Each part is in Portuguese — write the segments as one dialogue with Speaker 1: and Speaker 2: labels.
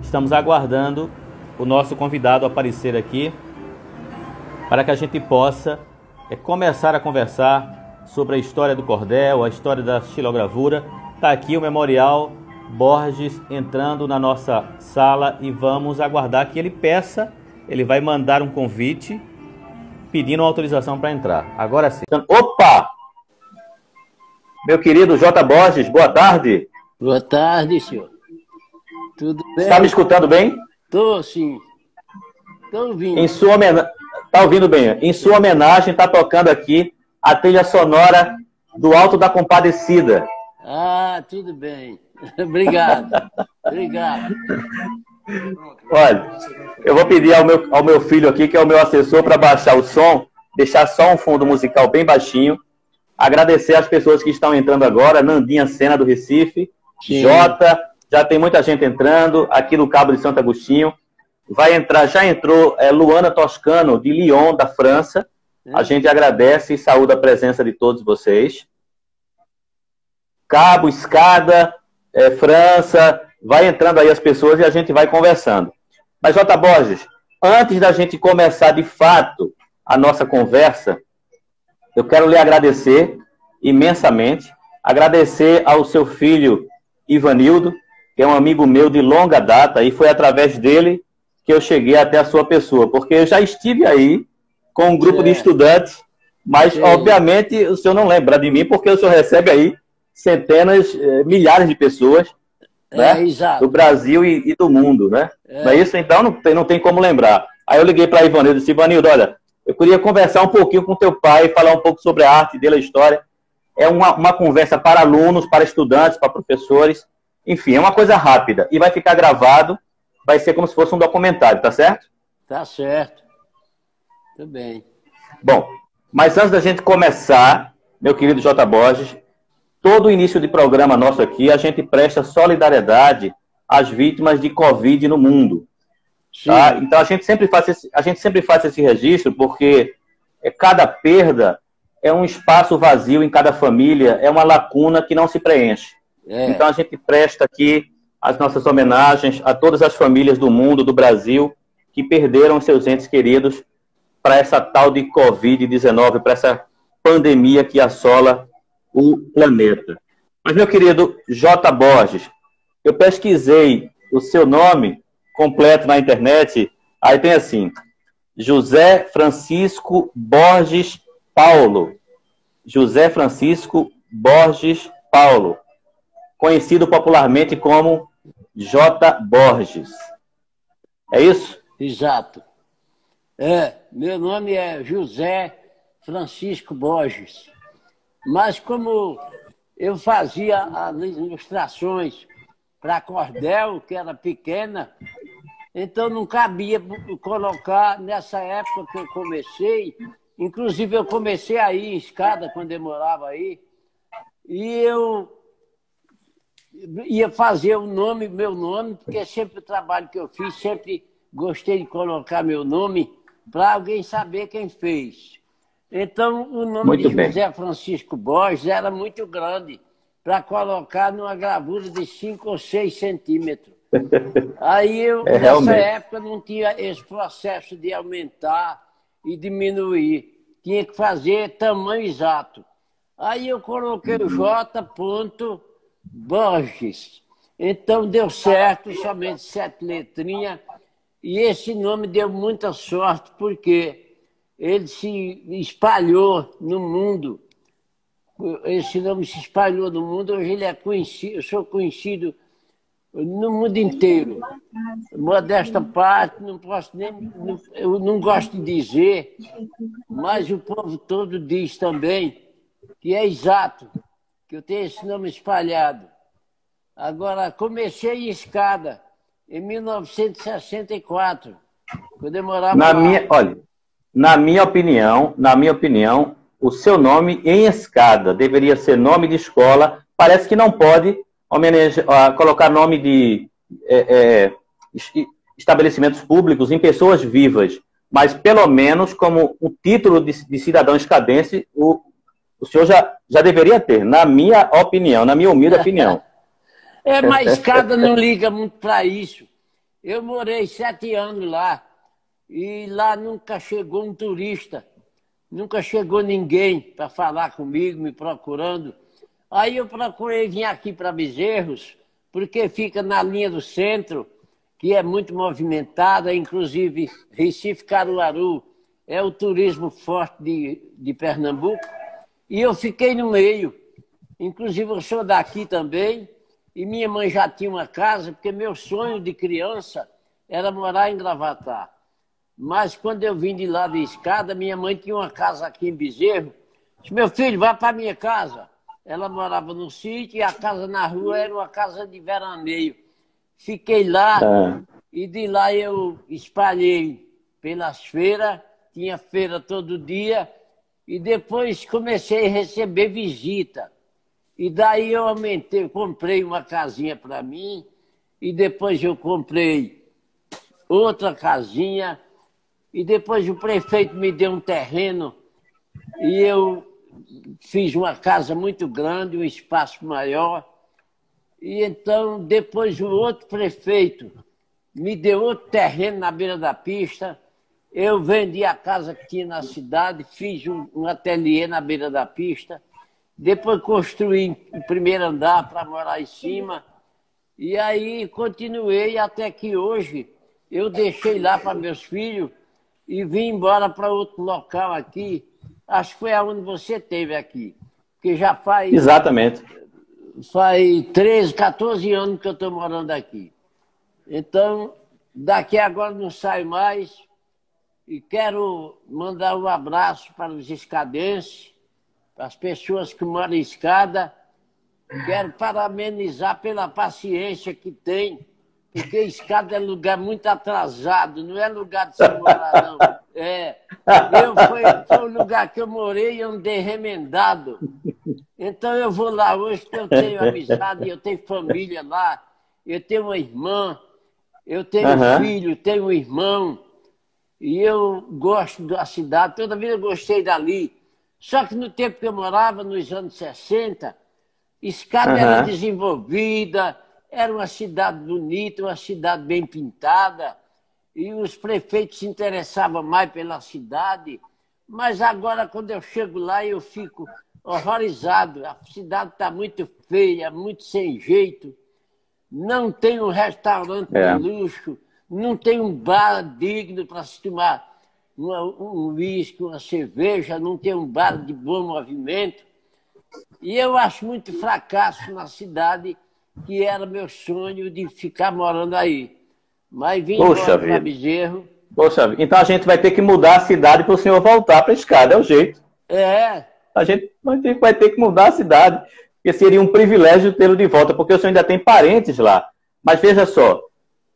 Speaker 1: estamos aguardando o nosso convidado aparecer aqui para que a gente possa começar a conversar sobre a história do cordel, a história da xilogravura. Está aqui o Memorial Borges entrando na nossa sala e vamos aguardar que ele peça, ele vai mandar um convite pedindo autorização para entrar. Agora sim. Opa! Meu querido J. Borges, boa tarde.
Speaker 2: Boa tarde, senhor. Tudo bem?
Speaker 1: Está me escutando bem?
Speaker 2: Estou, sim. Estou ouvindo.
Speaker 1: Está ouvindo bem? Em sua homenagem, está tocando aqui a trilha sonora do Alto da Compadecida.
Speaker 2: Ah, tudo bem. Obrigado. Obrigado.
Speaker 1: Olha, eu vou pedir ao meu filho aqui, que é o meu assessor, para baixar o som, deixar só um fundo musical bem baixinho. Agradecer às pessoas que estão entrando agora, Nandinha Sena, do Recife, sim. Jota, já tem muita gente entrando, aqui no Cabo de Santo Agostinho. Vai entrar, já entrou Luana Toscano, de Lyon, da França. A gente agradece e saúda a presença de todos vocês. Cabo, Escada, França, vai entrando aí as pessoas e a gente vai conversando. Mas, J. Borges, antes da gente começar de fato a nossa conversa, eu quero lhe agradecer imensamente, agradecer ao seu filho Ivanildo, que é um amigo meu de longa data, e foi através dele que eu cheguei até a sua pessoa, porque eu já estive aí com um grupo de estudantes, mas, obviamente, o senhor não lembra de mim, porque o senhor recebe aí centenas, milhares de pessoas, né, do Brasil e do mundo, né? Não é isso? Então, não tem como lembrar. Aí eu liguei para Ivanildo e disse, Ivanildo, olha, eu queria conversar um pouquinho com teu pai, falar um pouco sobre a arte dele, a história. É uma conversa para alunos, para estudantes, para professores. Enfim, é uma coisa rápida. E vai ficar gravado, vai ser como se fosse um documentário, tá certo?
Speaker 2: Tá certo. Tudo bem.
Speaker 1: Bom, mas antes da gente começar, meu querido J. Borges, todo início de programa nosso aqui, a gente presta solidariedade às vítimas de Covid no mundo. Tá? Então a gente sempre faz esse registro, porque cada perda é um espaço vazio em cada família, é uma lacuna que não se preenche. Então a gente presta aqui as nossas homenagens a todas as famílias do mundo, do Brasil, que perderam seus entes queridos para essa tal de Covid-19, para essa pandemia que assola o planeta. Mas, meu querido J. Borges, eu pesquisei o seu nome completo na internet, aí tem assim, José Francisco Borges Paulo. José Francisco Borges Paulo, conhecido popularmente como J. Borges. É isso?
Speaker 2: Exato. Meu nome é José Francisco Borges. Mas como eu fazia as ilustrações para cordel, que era pequena, então não cabia colocar, nessa época que eu comecei, inclusive eu comecei aí em Escada, quando eu morava aí, e eu ia fazer meu nome, porque sempre o trabalho que eu fiz, sempre gostei de colocar meu nome para alguém saber quem fez. Então, o nome de José Francisco Borges era muito grande para colocar numa gravura de 5 ou 6 centímetros. Aí eu, nessa época, não tinha esse processo de aumentar e diminuir. Tinha que fazer tamanho exato. Aí eu coloquei o J. Borges. Então deu certo, somente 7 letrinhas. E esse nome deu muita sorte, porque ele se espalhou no mundo. Esse nome se espalhou no mundo, hoje ele é conhecido, eu sou conhecido no mundo inteiro. Modesta parte, não posso nem, eu não gosto de dizer, mas o povo todo diz também que é exato, que eu tenho esse nome espalhado. Agora, comecei em Escada, em 1964, quando eu morava lá.
Speaker 1: Olha, na minha opinião, o seu nome em Escada deveria ser nome de escola. Parece que não pode colocar nome de estabelecimentos públicos em pessoas vivas, mas pelo menos como um título de cidadão escadense, o senhor já deveria ter, na minha opinião, na minha humilde opinião.
Speaker 2: Mas Escada não liga muito para isso. Eu morei 7 anos lá e lá nunca chegou um turista, nunca chegou ninguém para falar comigo, me procurando. Aí eu procurei vir aqui para Bezerros, porque fica na linha do centro, que é muito movimentada, inclusive Recife, Caruaru, é o turismo forte de Pernambuco, e eu fiquei no meio. Inclusive eu sou daqui também, e minha mãe já tinha uma casa, porque meu sonho de criança era morar em Gravatar. Mas quando eu vim de lá de escada, minha mãe tinha uma casa aqui em Bezerro. Disse, meu filho, vá para minha casa. Ela morava no sítio e a casa na rua era uma casa de veraneio. Fiquei lá e de lá eu espalhei pelas feiras, tinha feira todo dia, e depois comecei a receber visita. E daí eu aumentei, comprei uma casinha para mim, e depois eu comprei outra casinha, e depois o prefeito me deu um terreno, e eu fiz uma casa muito grande, um espaço maior, e então depois o outro prefeito me deu outro terreno na beira da pista, eu vendi a casa que tinha na cidade, fiz um ateliê na beira da pista, depois construí o primeiro andar para morar em cima. E aí continuei até que hoje eu deixei lá para meus filhos e vim embora para outro local aqui. Acho que foi aonde você esteve aqui. Porque já faz...
Speaker 1: Exatamente.
Speaker 2: Faz 13, 14 anos que eu estou morando aqui. Então, daqui agora não saio mais. E quero mandar um abraço para os escadenses, para as pessoas que moram em escada. Quero parabenizar pela paciência que tem, porque escada é lugar muito atrasado, não é lugar de se morar, não. Foi o lugar que eu morei e andei remendado. Então eu vou lá hoje porque eu tenho amizade, eu tenho família lá, eu tenho uma irmã, eu tenho um filho, tenho um irmão, e eu gosto da cidade, toda vida eu gostei dali. Só que no tempo que eu morava, nos anos 60, Escada era desenvolvida, era uma cidade bonita, uma cidade bem pintada, e os prefeitos se interessavam mais pela cidade. Mas agora, quando eu chego lá, eu fico horrorizado. A cidade está muito feia, muito sem jeito. Não tem um restaurante de luxo, não tem um bar digno para se tomar um uísque, uma cerveja, não tem um bar de bom movimento. E eu acho muito fracasso na cidade, que era meu sonho de ficar morando aí. Mas vim embora para Bezerro.
Speaker 1: Poxa vida. Então a gente vai ter que mudar a cidade para o senhor voltar para a Escada, é o jeito. A gente vai ter que mudar a cidade, porque seria um privilégio tê-lo de volta, porque o senhor ainda tem parentes lá. Mas veja só,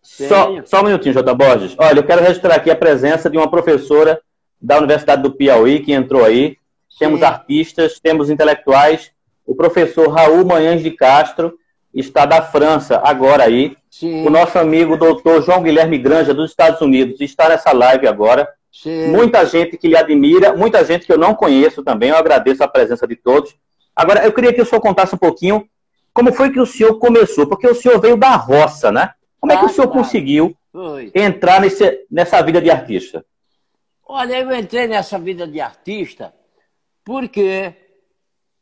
Speaker 1: só um minutinho, J. Borges. Olha, eu quero registrar aqui a presença de uma professora da Universidade do Piauí, que entrou aí. Temos artistas, temos intelectuais. O professor Raul Manhães de Castro está da França agora aí.
Speaker 2: Sim.
Speaker 1: O nosso amigo doutor João Guilherme Granja, dos Estados Unidos, está nessa live agora.
Speaker 2: Sim.
Speaker 1: Muita gente que lhe admira, muita gente que eu não conheço também. Eu agradeço a presença de todos. Agora, eu queria que o senhor contasse um pouquinho como foi que o senhor começou, porque o senhor veio da roça, né? Como é que o senhor conseguiu entrar nessa vida de artista?
Speaker 2: Olha, eu entrei nessa vida de artista porque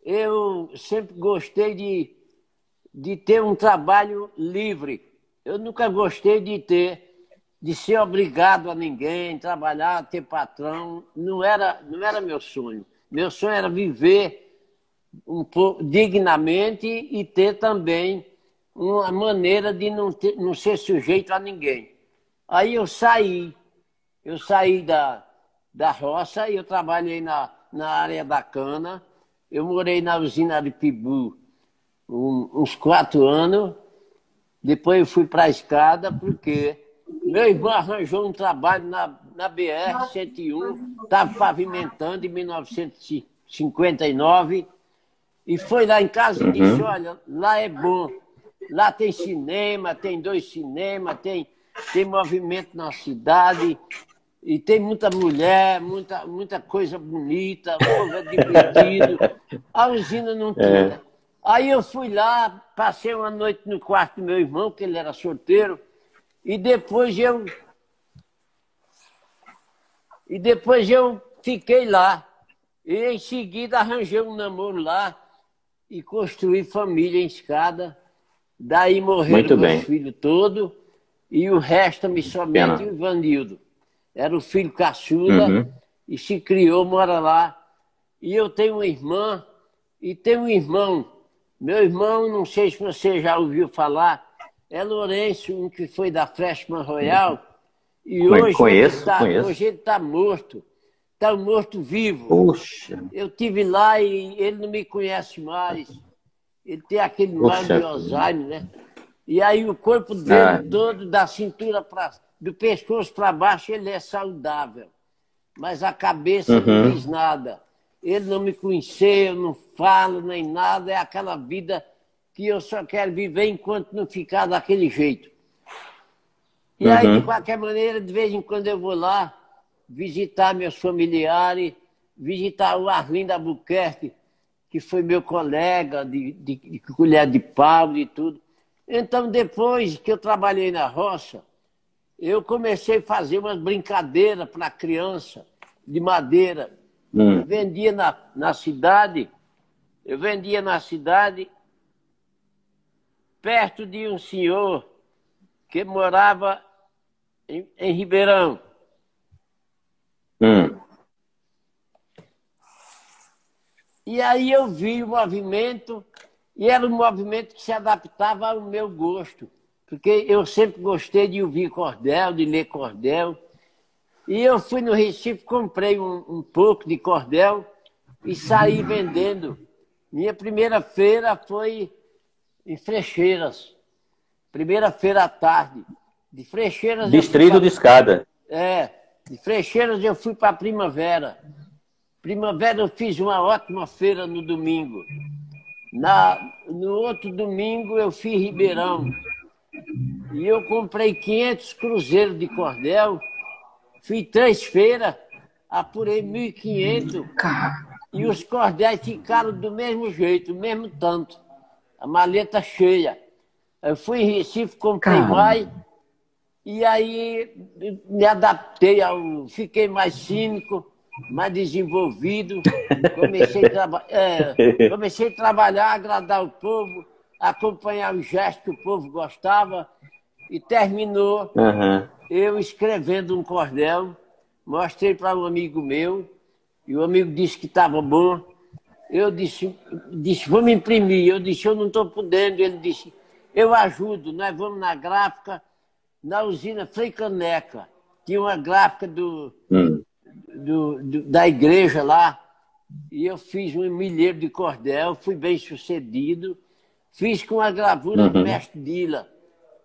Speaker 2: eu sempre gostei de ter um trabalho livre. Eu nunca gostei de ser obrigado a ninguém, trabalhar, ter patrão. Não era meu sonho. Meu sonho era viver um pouco dignamente e ter também uma maneira de não ser sujeito a ninguém. Aí eu saí da roça e eu trabalhei na área da cana. Eu morei na usina Aripibu uns 4 anos. Depois eu fui para a Escada, porque meu irmão arranjou um trabalho na BR-101, estava pavimentando em 1959, e foi lá em casa e disse, olha, lá é bom, lá tem cinema, tem 2 cinemas, tem movimento na cidade, e tem muita mulher, muita coisa bonita, o povo é divertido. A usina não tinha. Aí eu fui lá, passei uma noite no quarto do meu irmão, que ele era solteiro, E depois eu fiquei lá. E em seguida arranjei um namoro lá e construí família em Escada. Daí morreram meus filhos todos e o resto-me somente o Ivanildo. Era o filho caçula e se criou, mora lá. E eu tenho uma irmã e tenho um irmão. Meu irmão, não sei se você já ouviu falar, é Lourenço, um que foi da Freshman Royal. E hoje ele está morto. Está morto vivo.
Speaker 1: Puxa.
Speaker 2: Eu tive lá e ele não me conhece mais. Ele tem aquele mal de Alzheimer, né? E aí o corpo dele todo, da cintura do pescoço para baixo, ele é saudável. Mas a cabeça não diz nada. Ele não me conheceu, não fala nem nada. É aquela vida que eu só quero viver enquanto não ficar daquele jeito. E aí, de qualquer maneira, de vez em quando eu vou lá visitar meus familiares, visitar o Arlindo Albuquerque, que foi meu colega de colher de pau e tudo. Então, depois que eu trabalhei na roça, eu comecei a fazer umas brincadeiras para criança, de madeira. Eu vendia na cidade, perto de um senhor que morava em Ribeirão. E aí eu vi o movimento, e era um movimento que se adaptava ao meu gosto, porque eu sempre gostei de ouvir cordel, de ler cordel. E eu fui no Recife, comprei um pouco de cordel e saí vendendo. Minha primeira feira foi em Frecheiras, primeira feira à tarde. De Frecheiras
Speaker 1: Distrito de Escada.
Speaker 2: De Frecheiras eu fui para Primavera. Primavera eu fiz uma ótima feira no domingo. No outro domingo eu fiz Ribeirão. E eu comprei 500 cruzeiros de cordel, fiz 3 feiras, apurei 1.500 e os cordéis ficaram do mesmo jeito, do mesmo tanto. A maleta cheia. Eu fui em Recife, comprei mais. E aí me adaptei, fiquei mais cínico, mais desenvolvido. Comecei a trabalhar, agradar o povo, acompanhar os gestos que o povo gostava. E terminou eu escrevendo um cordel, mostrei para um amigo meu, e o amigo disse que estava bom. Eu disse, vamos imprimir. Eu disse, eu não estou podendo. Ele disse, eu ajudo, nós vamos na gráfica, na usina Frei Caneca. Tinha uma gráfica da igreja lá, e eu fiz um milheiro de cordel, fui bem sucedido, fiz com a gravura do mestre Dila,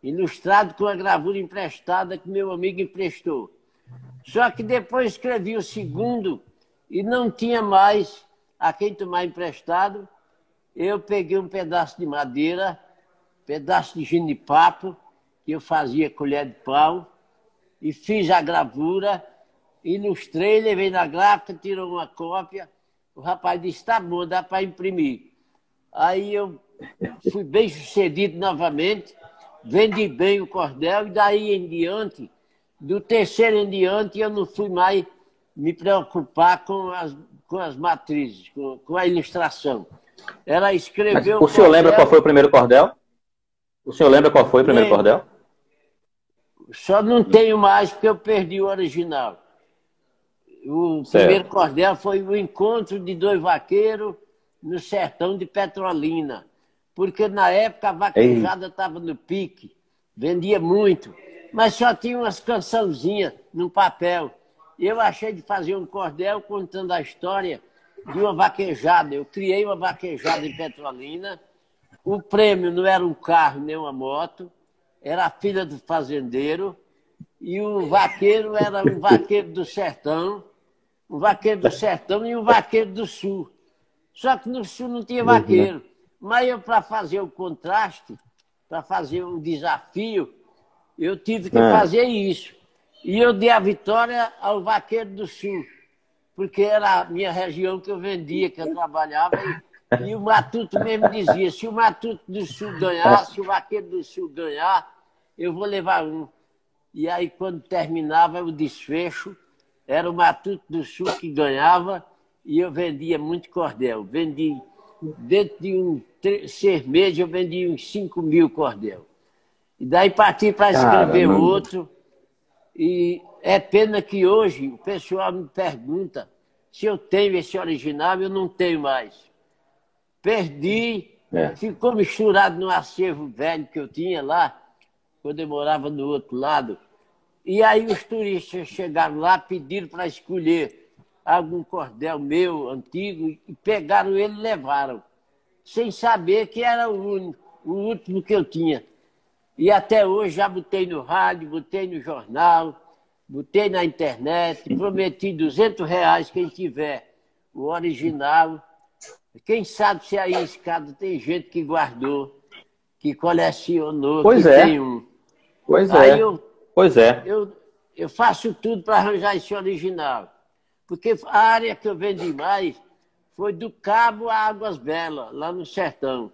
Speaker 2: ilustrado com a gravura emprestada que meu amigo emprestou. Só que depois escrevi o segundo e não tinha mais a quem tomar emprestado. Eu peguei um pedaço de madeira, pedaço de genipapo, que eu fazia colher de pau, e fiz a gravura, ilustrei, levei na gráfica, tirou uma cópia. O rapaz disse, tá bom, dá para imprimir. Aí eu fui bem sucedido novamente, vendi bem o cordel, e daí em diante, do terceiro em diante, eu não fui mais me preocupar com as matrizes, com a ilustração. Era escrever
Speaker 1: o senhor lembra qual foi o primeiro cordel? O senhor lembra qual foi o primeiro cordel?
Speaker 2: Só não tenho mais porque eu perdi o original. O primeiro cordel foi o encontro de 2 vaqueiros no sertão de Petrolina. Porque na época a vaquejada estava no pique, vendia muito, mas só tinha umas cançãozinhas no papel. Eu achei de fazer um cordel contando a história de uma vaquejada. Eu criei uma vaquejada em Petrolina. O prêmio não era um carro nem uma moto, era a filha do fazendeiro. E o vaqueiro era um vaqueiro do sertão, um vaqueiro do sertão e um vaqueiro do sul. Só que no sul não tinha vaqueiro. Mas eu, para fazer o contraste, para fazer um desafio, eu tive que fazer isso. E eu dei a vitória ao vaqueiro do sul, porque era a minha região que eu vendia, que eu trabalhava. E o matuto mesmo dizia, se o matuto do sul ganhar, se o vaqueiro do sul ganhar, eu vou levar um. e aí quando terminava o desfecho, era o Matuto do Sul que ganhava, e eu vendia muito cordel. Vendi, dentro de 6 meses, eu vendi uns 5.000 cordel. E daí parti para escrever outro, e é pena que hoje o pessoal me pergunta se eu tenho esse original, eu não tenho mais. Perdi, ficou misturado no acervo velho que eu tinha lá, quando eu morava do outro lado. E aí os turistas chegaram lá, pediram para escolher algum cordel meu, antigo, e pegaram ele e levaram, sem saber que era o último que eu tinha. E até hoje já botei no rádio, botei no jornal, botei na internet, prometi R$ 200 quem tiver o original. Quem sabe se aí em escada tem gente que guardou, que colecionou,
Speaker 1: pois
Speaker 2: que
Speaker 1: é.
Speaker 2: tem um.
Speaker 1: Pois
Speaker 2: aí
Speaker 1: é. Pois é.
Speaker 2: Eu faço tudo para arranjar esse original. Porque a área que eu vendi mais foi do Cabo a Águas Belas, lá no sertão.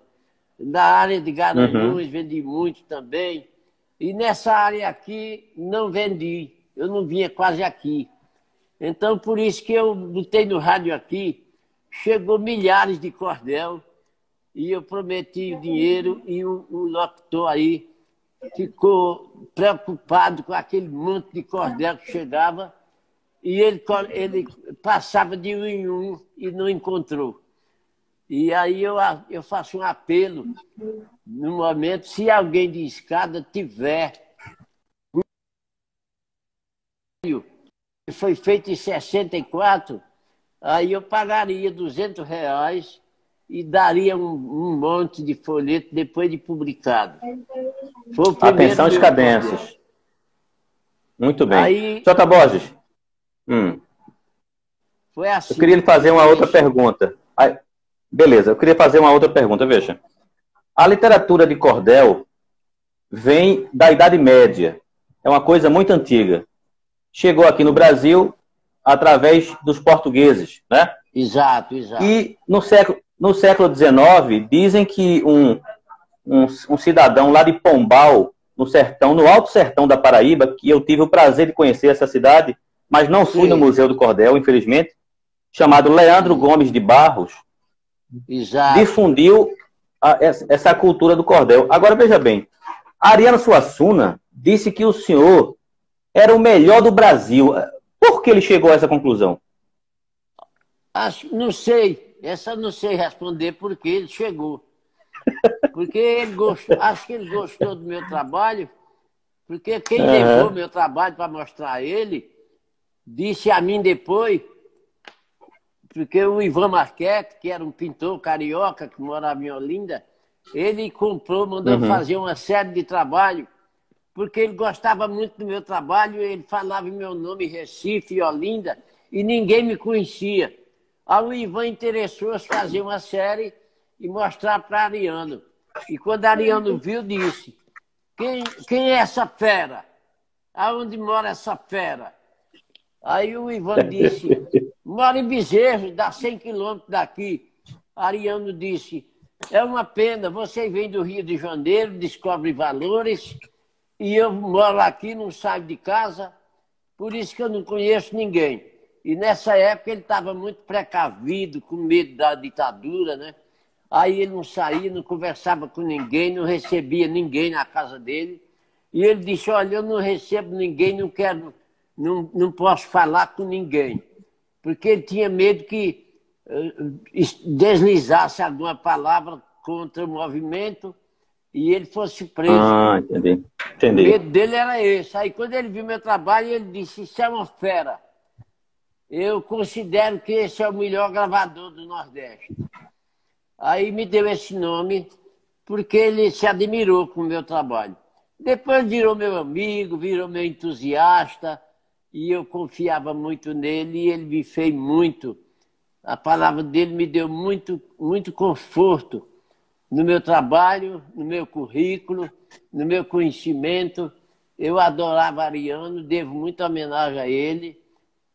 Speaker 2: Na área de Garanhuns vendi muito também. E nessa área aqui não vendi. Eu não vinha quase aqui. Então, por isso que eu botei no rádio aqui, chegou milhares de cordel, e eu prometi o dinheiro, e o locutor aí ficou preocupado com aquele monte de cordel que chegava, e ele passava de um em um e não encontrou. E aí eu faço um apelo, no momento, se alguém de escada tiver, que foi feito em 64, aí eu pagaria R$ 200 e daria um monte de folheto depois de publicado. Foi o primeiro.
Speaker 1: Atenção às cadências. Muito bem.
Speaker 2: Aí,
Speaker 1: J. Borges,
Speaker 2: foi assim.
Speaker 1: eu queria lhe fazer uma outra pergunta. Beleza, eu queria fazer uma outra pergunta. Veja, a literatura de cordel vem da Idade Média. É uma coisa muito antiga. Chegou aqui no Brasil através dos portugueses, né?
Speaker 2: Exato, exato.
Speaker 1: E no século XIX, dizem que um cidadão lá de Pombal, no sertão, no Alto Sertão da Paraíba, que eu tive o prazer de conhecer essa cidade, mas não fui no Museu do Cordel, infelizmente, chamado Leandro Gomes de Barros,
Speaker 2: exato,
Speaker 1: difundiu essa cultura do cordel. Agora, veja bem, Ariano Suassuna disse que o senhor era o melhor do Brasil. Por que ele chegou a essa conclusão?
Speaker 2: Não sei. Essa eu não sei responder porque ele chegou. Porque ele gostou, acho que ele gostou do meu trabalho, porque quem levou meu trabalho para mostrar a ele, disse a mim depois, porque o Ivan Marquete, que era um pintor carioca que morava em Olinda, ele comprou, mandou fazer uma série de trabalho, porque ele gostava muito do meu trabalho, ele falava meu nome em Recife e Olinda, e ninguém me conhecia. Aí o Ivan interessou-se fazer uma série e mostrar para Ariano. E quando Ariano viu, disse, quem é essa fera? Aonde mora essa fera? Aí o Ivan disse, mora em Bezerro, dá 100 quilômetros daqui. Ariano disse, é uma pena, você vem do Rio de Janeiro, descobre valores, e eu moro aqui, não saio de casa, por isso que eu não conheço ninguém. E nessa época ele estava muito precavido, com medo da ditadura, né? Aí ele não saía, não conversava com ninguém, não recebia ninguém na casa dele. E ele disse, olha, eu não recebo ninguém, não quero, não posso falar com ninguém. Porque ele tinha medo que deslizasse alguma palavra contra o movimento e ele fosse preso.
Speaker 1: Ah, entendi.
Speaker 2: O medo dele era esse. Aí quando ele viu meu trabalho, ele disse, isso é uma fera. Eu considero que esse é o melhor gravador do Nordeste. Aí me deu esse nome porque ele se admirou com o meu trabalho. Depois virou meu amigo, virou meu entusiasta, e eu confiava muito nele e ele me fez muito. A palavra dele me deu muito, muito conforto no meu trabalho, no meu currículo, no meu conhecimento. Eu adorava Ariano, devo muita homenagem a ele.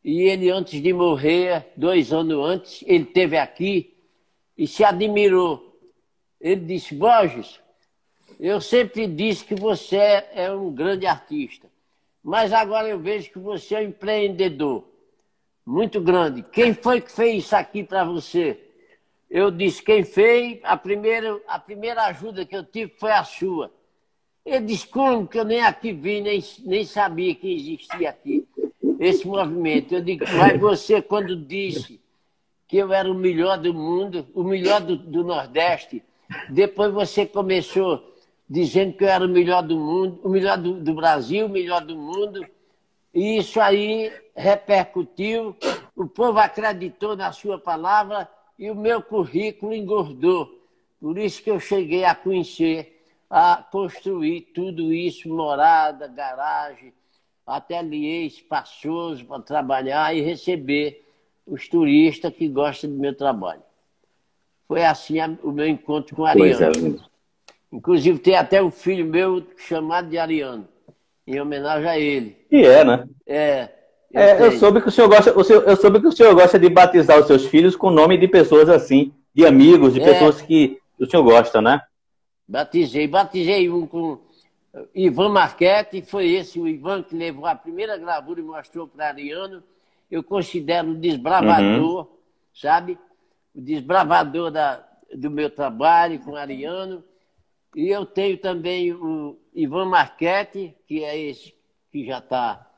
Speaker 2: E ele, antes de morrer, 2 anos antes, ele esteve aqui e se admirou. Ele disse, Borges, eu sempre disse que você é um grande artista, Mas agora eu vejo que você é um empreendedor muito grande. Quem foi que fez isso aqui para você? Eu disse, quem fez, a primeira ajuda que eu tive foi a sua. Ele disse, como que eu nem aqui vi, nem sabia que existia aqui esse movimento. Eu digo, mas você quando disse que eu era o melhor do mundo, o melhor do Nordeste, depois você começou dizendo que eu era o melhor do mundo, o melhor do Brasil, o melhor do mundo, e isso aí repercutiu, o povo acreditou na sua palavra e o meu currículo engordou. Por isso que eu cheguei a conhecer, a construir tudo isso, morada, garagem, ateliê espaçoso para trabalhar e receber os turistas que gostam do meu trabalho. Foi assim o meu encontro com o Ariano.
Speaker 1: Pois é.
Speaker 2: Inclusive tem até um filho meu chamado de Ariano, em homenagem a ele.
Speaker 1: E é, né?
Speaker 2: Eu
Speaker 1: soube que o senhor gosta, eu soube que o senhor gosta de batizar os seus filhos com o nome de pessoas assim, de amigos, de pessoas que o senhor gosta, né?
Speaker 2: Batizei um com Ivan Marchetti, foi esse o Ivan que levou a primeira gravura e mostrou para Ariano. Eu considero o desbravador, sabe? O desbravador do meu trabalho com Ariano. E eu tenho também o Ivan Marchetti, que é esse que já está,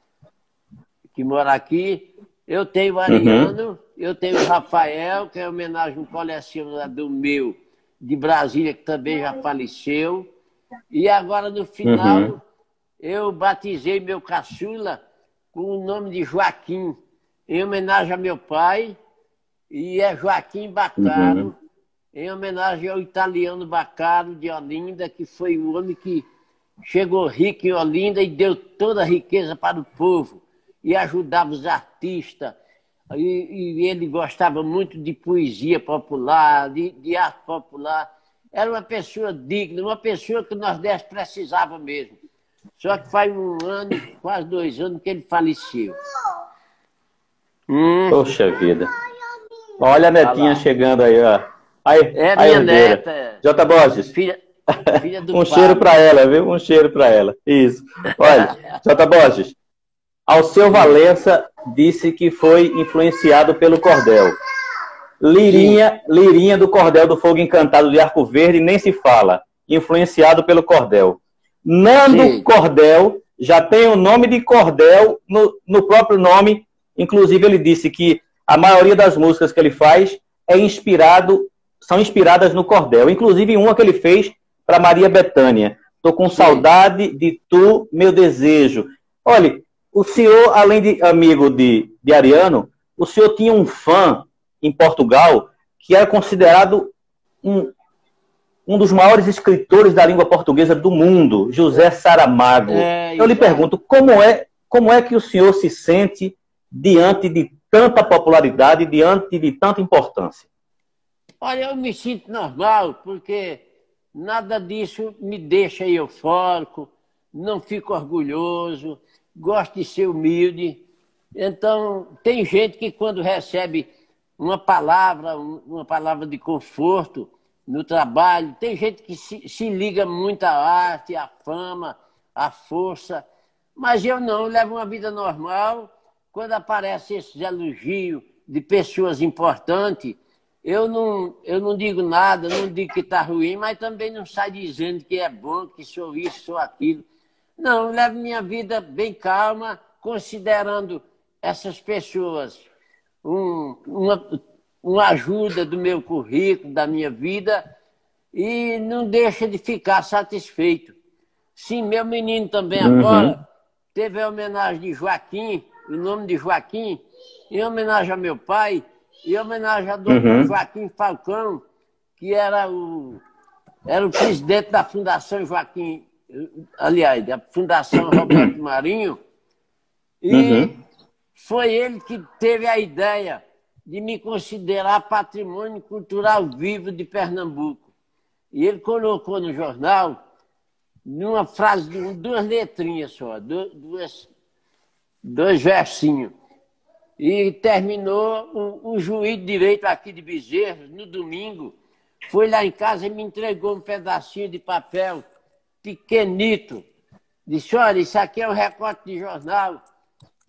Speaker 2: que mora aqui. Eu tenho o Ariano, eu tenho o Rafael, que é homenagem a um colecionador meu de Brasília, que também já faleceu. E agora, no final, eu batizei meu caçula com o nome de Joaquim, em homenagem a meu pai, e é Joaquim Baccaro, em homenagem ao italiano Baccaro de Olinda, que foi o homem que chegou rico em Olinda e deu toda a riqueza para o povo e ajudava os artistas. E ele gostava muito de poesia popular, de arte popular. Era uma pessoa digna, uma pessoa que o Nordeste precisava mesmo. Só que faz 1 ano, quase 2 anos, que ele faleceu.
Speaker 1: Poxa vida. Olha a netinha chegando aí, ó. Aí,
Speaker 2: minha neta.
Speaker 1: J. Borges.
Speaker 2: Filha do
Speaker 1: cheiro para ela, viu? Um cheiro para ela. Isso. Olha, J. Borges, Alceu Valença disse que foi influenciado pelo cordel. Lirinha do Cordel do Fogo Encantado de Arco Verde nem se fala. Influenciado pelo cordel. Nando Cordel já tem o nome de cordel no próprio nome. Inclusive, ele disse que a maioria das músicas que ele faz são inspiradas no cordel. Inclusive, uma que ele fez para Maria Bethânia. Tô com saudade de tu, meu desejo. Olha, o senhor, além de amigo de Ariano, o senhor tinha um fã em Portugal que era considerado um dos maiores escritores da língua portuguesa do mundo, José Saramago. Eu lhe pergunto, como é que o senhor se sente diante de tanta popularidade, diante de tanta importância?
Speaker 2: Olha, eu me sinto normal, porque nada disso me deixa eufórico, não fico orgulhoso, gosto de ser humilde. Então, tem gente que quando recebe uma palavra de conforto no trabalho, tem gente que se liga muito à arte, à fama, à força, mas eu não, eu levo uma vida normal. Quando aparecem esses elogios de pessoas importantes, eu não digo nada, não digo que está ruim, mas também não saio dizendo que é bom, que sou isso, sou aquilo. Não, eu levo minha vida bem calma, considerando essas pessoas uma ajuda do meu currículo, da minha vida, e não deixa de ficar satisfeito. Sim, meu menino também agora teve a homenagem de Joaquim, o nome de Joaquim, em homenagem ao meu pai, em homenagem ao doutor Joaquim Falcão, que era o presidente da Fundação Joaquim, aliás, da Fundação Roberto Marinho, e foi ele que teve a ideia de me considerar patrimônio cultural vivo de Pernambuco. E ele colocou no jornal, numa frase de 2 letrinhas só, 2 versinhos. E terminou o juiz de direito aqui de Bezerros, no domingo, foi lá em casa e me entregou um pedacinho de papel pequenito, Disse, olha, isso aqui é um recorte de jornal,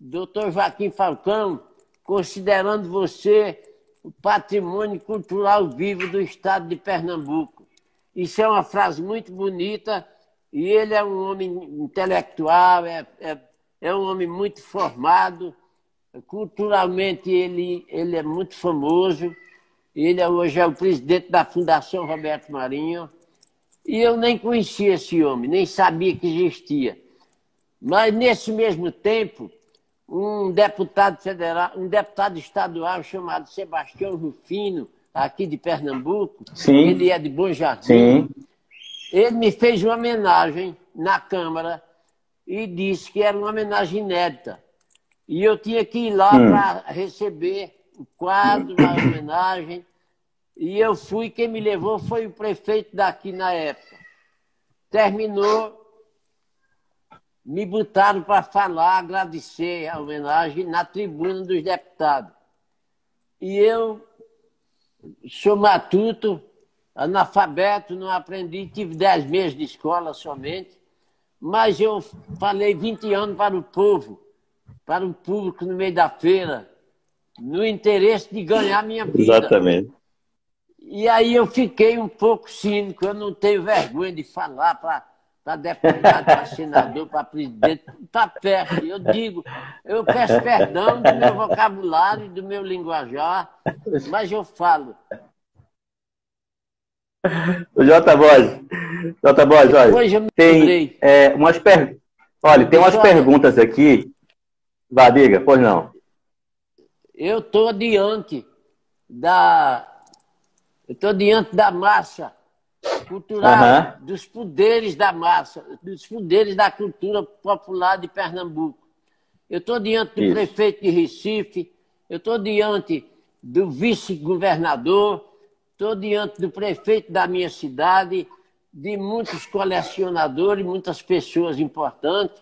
Speaker 2: doutor Joaquim Falcão, considerando você o patrimônio cultural vivo do estado de Pernambuco. Isso é uma frase muito bonita e ele é um homem intelectual, é um homem muito formado, culturalmente ele é muito famoso, ele hoje é o presidente da Fundação Roberto Marinho e eu nem conhecia esse homem, nem sabia que existia. Mas, nesse mesmo tempo, um deputado federal, um deputado estadual chamado Sebastião Rufino, aqui de Pernambuco,
Speaker 1: Sim.
Speaker 2: ele é de Bom Jardim,
Speaker 1: Sim.
Speaker 2: ele me fez uma homenagem na Câmara e disse que era uma homenagem inédita. E eu tinha que ir lá para receber o quadro, a homenagem. E eu fui, quem me levou foi o prefeito daqui na época. Terminou, me botaram para falar, agradecer a homenagem na tribuna dos deputados. E eu sou matuto, analfabeto, não aprendi, tive 10 meses de escola somente, mas eu falei 20 anos para o povo, para o público no meio da feira, no interesse de ganhar minha vida.
Speaker 1: Exatamente.
Speaker 2: E aí eu fiquei um pouco cínico, eu não tenho vergonha de falar para deputado, para senador, para presidente, para perto. Eu digo, eu peço perdão do meu vocabulário, do meu linguajar, mas eu falo.
Speaker 1: O J. Borges, olha, tem umas perguntas aqui. Vá, diga, pois não.
Speaker 2: Eu estou diante da massa cultural, dos poderes da massa, dos poderes da cultura popular de Pernambuco. Eu estou diante do prefeito de Recife, eu estou diante do vice-governador, estou diante do prefeito da minha cidade, de muitos colecionadores, muitas pessoas importantes,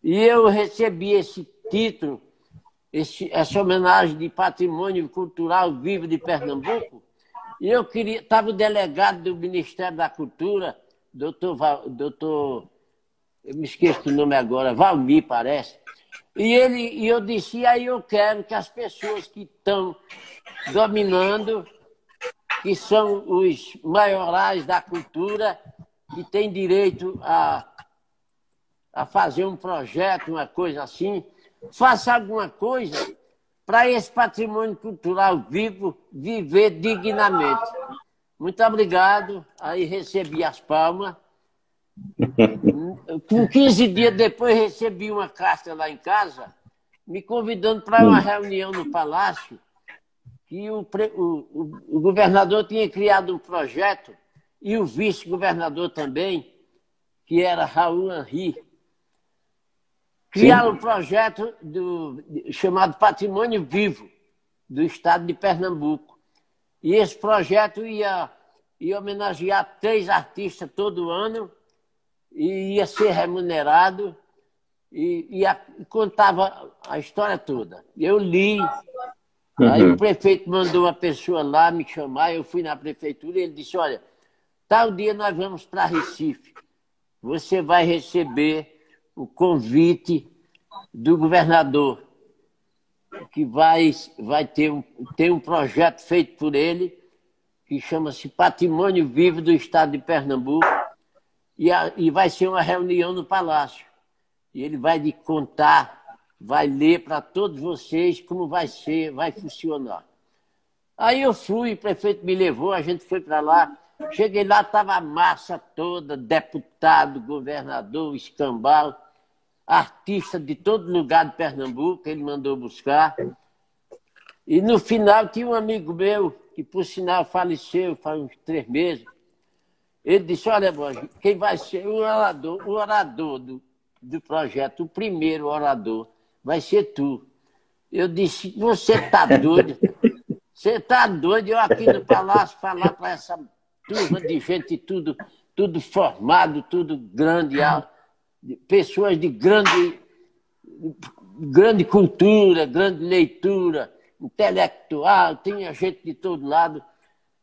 Speaker 2: e eu recebi esse título, essa homenagem de patrimônio cultural vivo de Pernambuco, e eu estava o delegado do Ministério da Cultura, doutor, eu me esqueço do nome agora, Valmir, parece, e eu disse, aí eu quero que as pessoas que estão dominando, que são os maiorais da cultura, que têm direito a fazer um projeto, uma coisa assim, faça alguma coisa para esse patrimônio cultural vivo viver dignamente. Muito obrigado. Aí recebi as palmas. Com 15 dias depois recebi uma carta lá em casa, me convidando para uma reunião no Palácio, que o governador tinha criado um projeto, e o vice-governador também, que era Raul Henri. Criaram um projeto chamado Patrimônio Vivo, do estado de Pernambuco. E esse projeto ia homenagear 3 artistas todo ano, e ia ser remunerado, e contava a história toda. Eu li, aí o prefeito mandou uma pessoa lá me chamar, eu fui na prefeitura e ele disse, olha, tal dia nós vamos para Recife, você vai receber o convite do governador, que vai ter um projeto feito por ele, que chama-se Patrimônio Vivo do Estado de Pernambuco, e vai ser uma reunião no Palácio. E ele vai lhe contar, vai ler para todos vocês como vai funcionar. Aí eu fui, o prefeito me levou, a gente foi para lá. Cheguei lá, estava a massa toda, deputado, governador, escambau, artista de todo lugar de Pernambuco, ele mandou buscar. E no final tinha um amigo meu, que por sinal faleceu faz uns 3 meses. Ele disse, olha, Borges, quem vai ser o orador do projeto, o primeiro orador, vai ser tu. Eu disse, você está doido? Você está doido? Eu aqui no Palácio falar para essa turma de gente tudo formado, tudo grande, pessoas de grande cultura, grande leitura, intelectual, tinha gente de todo lado.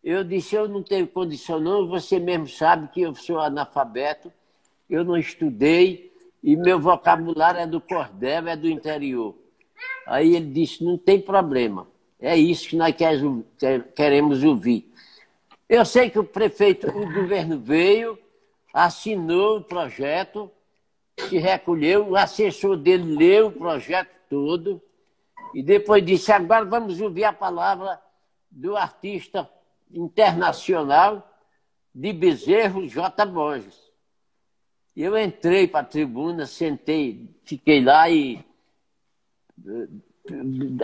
Speaker 2: Eu disse, eu não tenho condição não, você mesmo sabe que eu sou analfabeto, eu não estudei, e meu vocabulário é do cordel, é do interior. Aí ele disse, não tem problema, é isso que nós queremos ouvir. Eu sei que o governo veio, assinou o projeto, se recolheu, o assessor dele leu o projeto todo, e depois disse, agora vamos ouvir a palavra do artista internacional de Bezerro, J. Borges. Eu entrei para a tribuna, sentei, fiquei lá e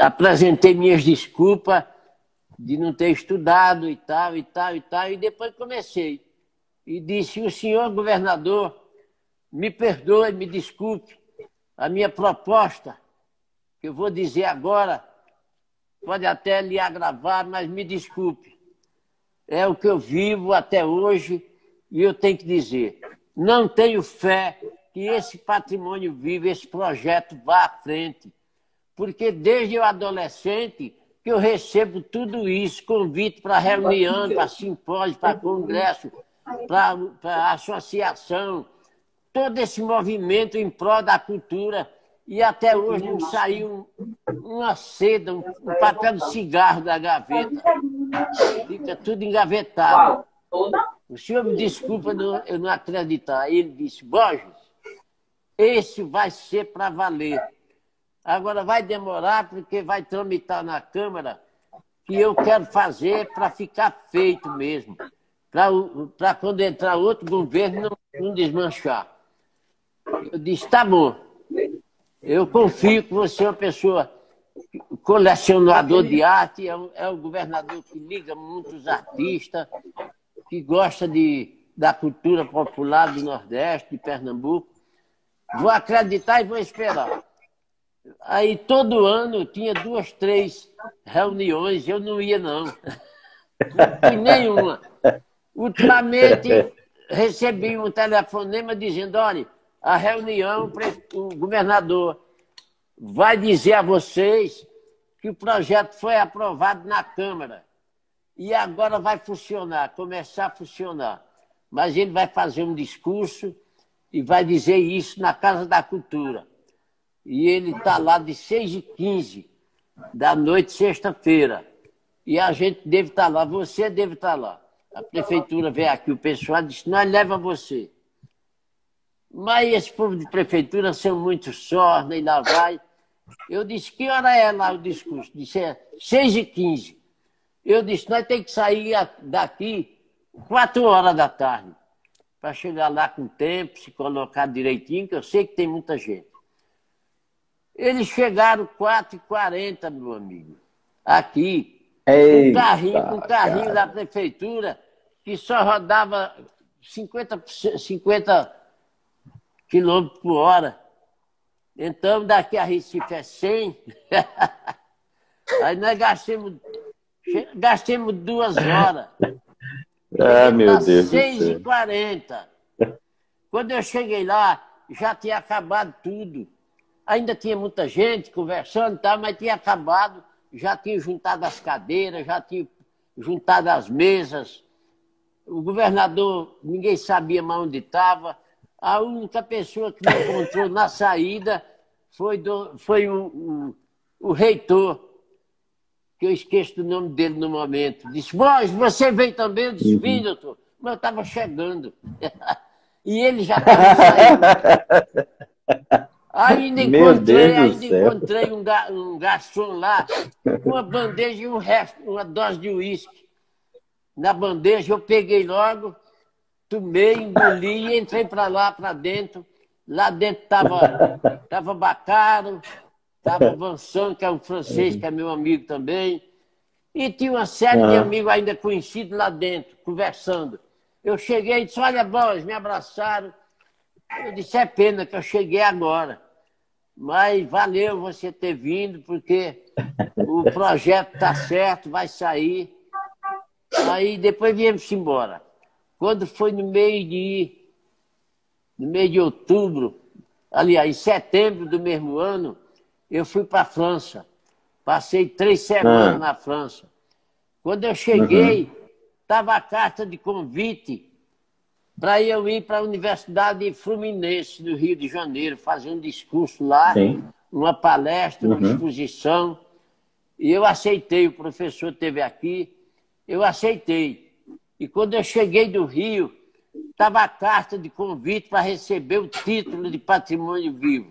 Speaker 2: apresentei minhas desculpas de não ter estudado e tal, e depois comecei. E disse, o senhor governador, me perdoe, me desculpe, a minha proposta, que eu vou dizer agora, pode até lhe agravar, mas me desculpe. É o que eu vivo até hoje e eu tenho que dizer, não tenho fé que esse patrimônio vivo, esse projeto vá à frente. Porque desde eu adolescente que eu recebo tudo isso, convite para reunião, para simpósio, para congresso, para associação, todo esse movimento em prol da cultura, e até hoje não saiu uma seda, um papel de cigarro da gaveta. Fica tudo engavetado. O senhor me desculpa eu não acreditar. Aí ele disse, Borges, esse vai ser para valer. Agora vai demorar porque vai tramitar na Câmara que eu quero fazer para ficar feito mesmo. Para quando entrar outro governo não desmanchar. Eu disse, tá bom. Eu confio que você é uma pessoa colecionador de arte, é o governador que liga muito os artistas, que gosta da cultura popular do Nordeste, de Pernambuco. Vou acreditar e vou esperar. Aí todo ano tinha 2, 3 reuniões, eu não ia não. Não nenhuma. Ultimamente recebi um telefonema dizendo, olha, a reunião, o governador vai dizer a vocês que o projeto foi aprovado na Câmara e agora vai funcionar, começar a funcionar. Mas ele vai fazer um discurso e vai dizer isso na Casa da Cultura. E ele está lá de 6h15 da noite, sexta-feira. E a gente deve estar lá, você deve estar lá. A prefeitura veio aqui, o pessoal disse, nós leva você. Mas esse povo de prefeitura são muito sorda e lá vai. Eu disse, que hora é lá o discurso? Disse, 6h15. Eu disse, nós temos que sair daqui 4 horas da tarde, para chegar lá com tempo, se colocar direitinho, que eu sei que tem muita gente. Eles chegaram 4h40, meu amigo, aqui, com um carrinho da prefeitura, que só rodava 50 quilômetros por hora. Então, daqui a Recife é 100. Aí nós gastemos 2 horas.
Speaker 1: Ah, meu Deus.
Speaker 2: 6h40. Quando eu cheguei lá, já tinha acabado tudo. Ainda tinha muita gente conversando, tá, mas tinha acabado. Já tinha juntado as cadeiras, já tinha juntado as mesas. O governador, ninguém sabia mais onde estava. A única pessoa que me encontrou na saída foi o reitor, que eu esqueço do nome dele no momento. Disse, Borges, você veio também? Eu disse, vim, doutor. Mas eu estava chegando. E ele já estava saindo. Ainda encontrei um garçom lá com uma bandeja e uma dose de uísque. Na bandeja eu peguei logo, tomei, engoli e entrei para lá, para dentro. Lá dentro estava Bacaro, estava Vincent, que é um francês, que é meu amigo também. E tinha uma série de amigos ainda conhecidos lá dentro, conversando. Eu cheguei e disse, olha, Borges, me abraçaram. Eu disse, é pena que eu cheguei agora. Mas valeu você ter vindo, porque o projeto está certo, vai sair. Aí depois viemos embora. Quando foi no mês de outubro, aliás, em setembro do mesmo ano, eu fui para a França. Passei 3 semanas na França. Quando eu cheguei, estava a carta de convite para eu ir para a Universidade Fluminense, do Rio de Janeiro, fazer um discurso lá,
Speaker 1: Sim.
Speaker 2: uma palestra, uma exposição. E eu aceitei, o professor esteve aqui, eu aceitei. E quando eu cheguei do Rio, estava a carta de convite para receber o título de Patrimônio Vivo.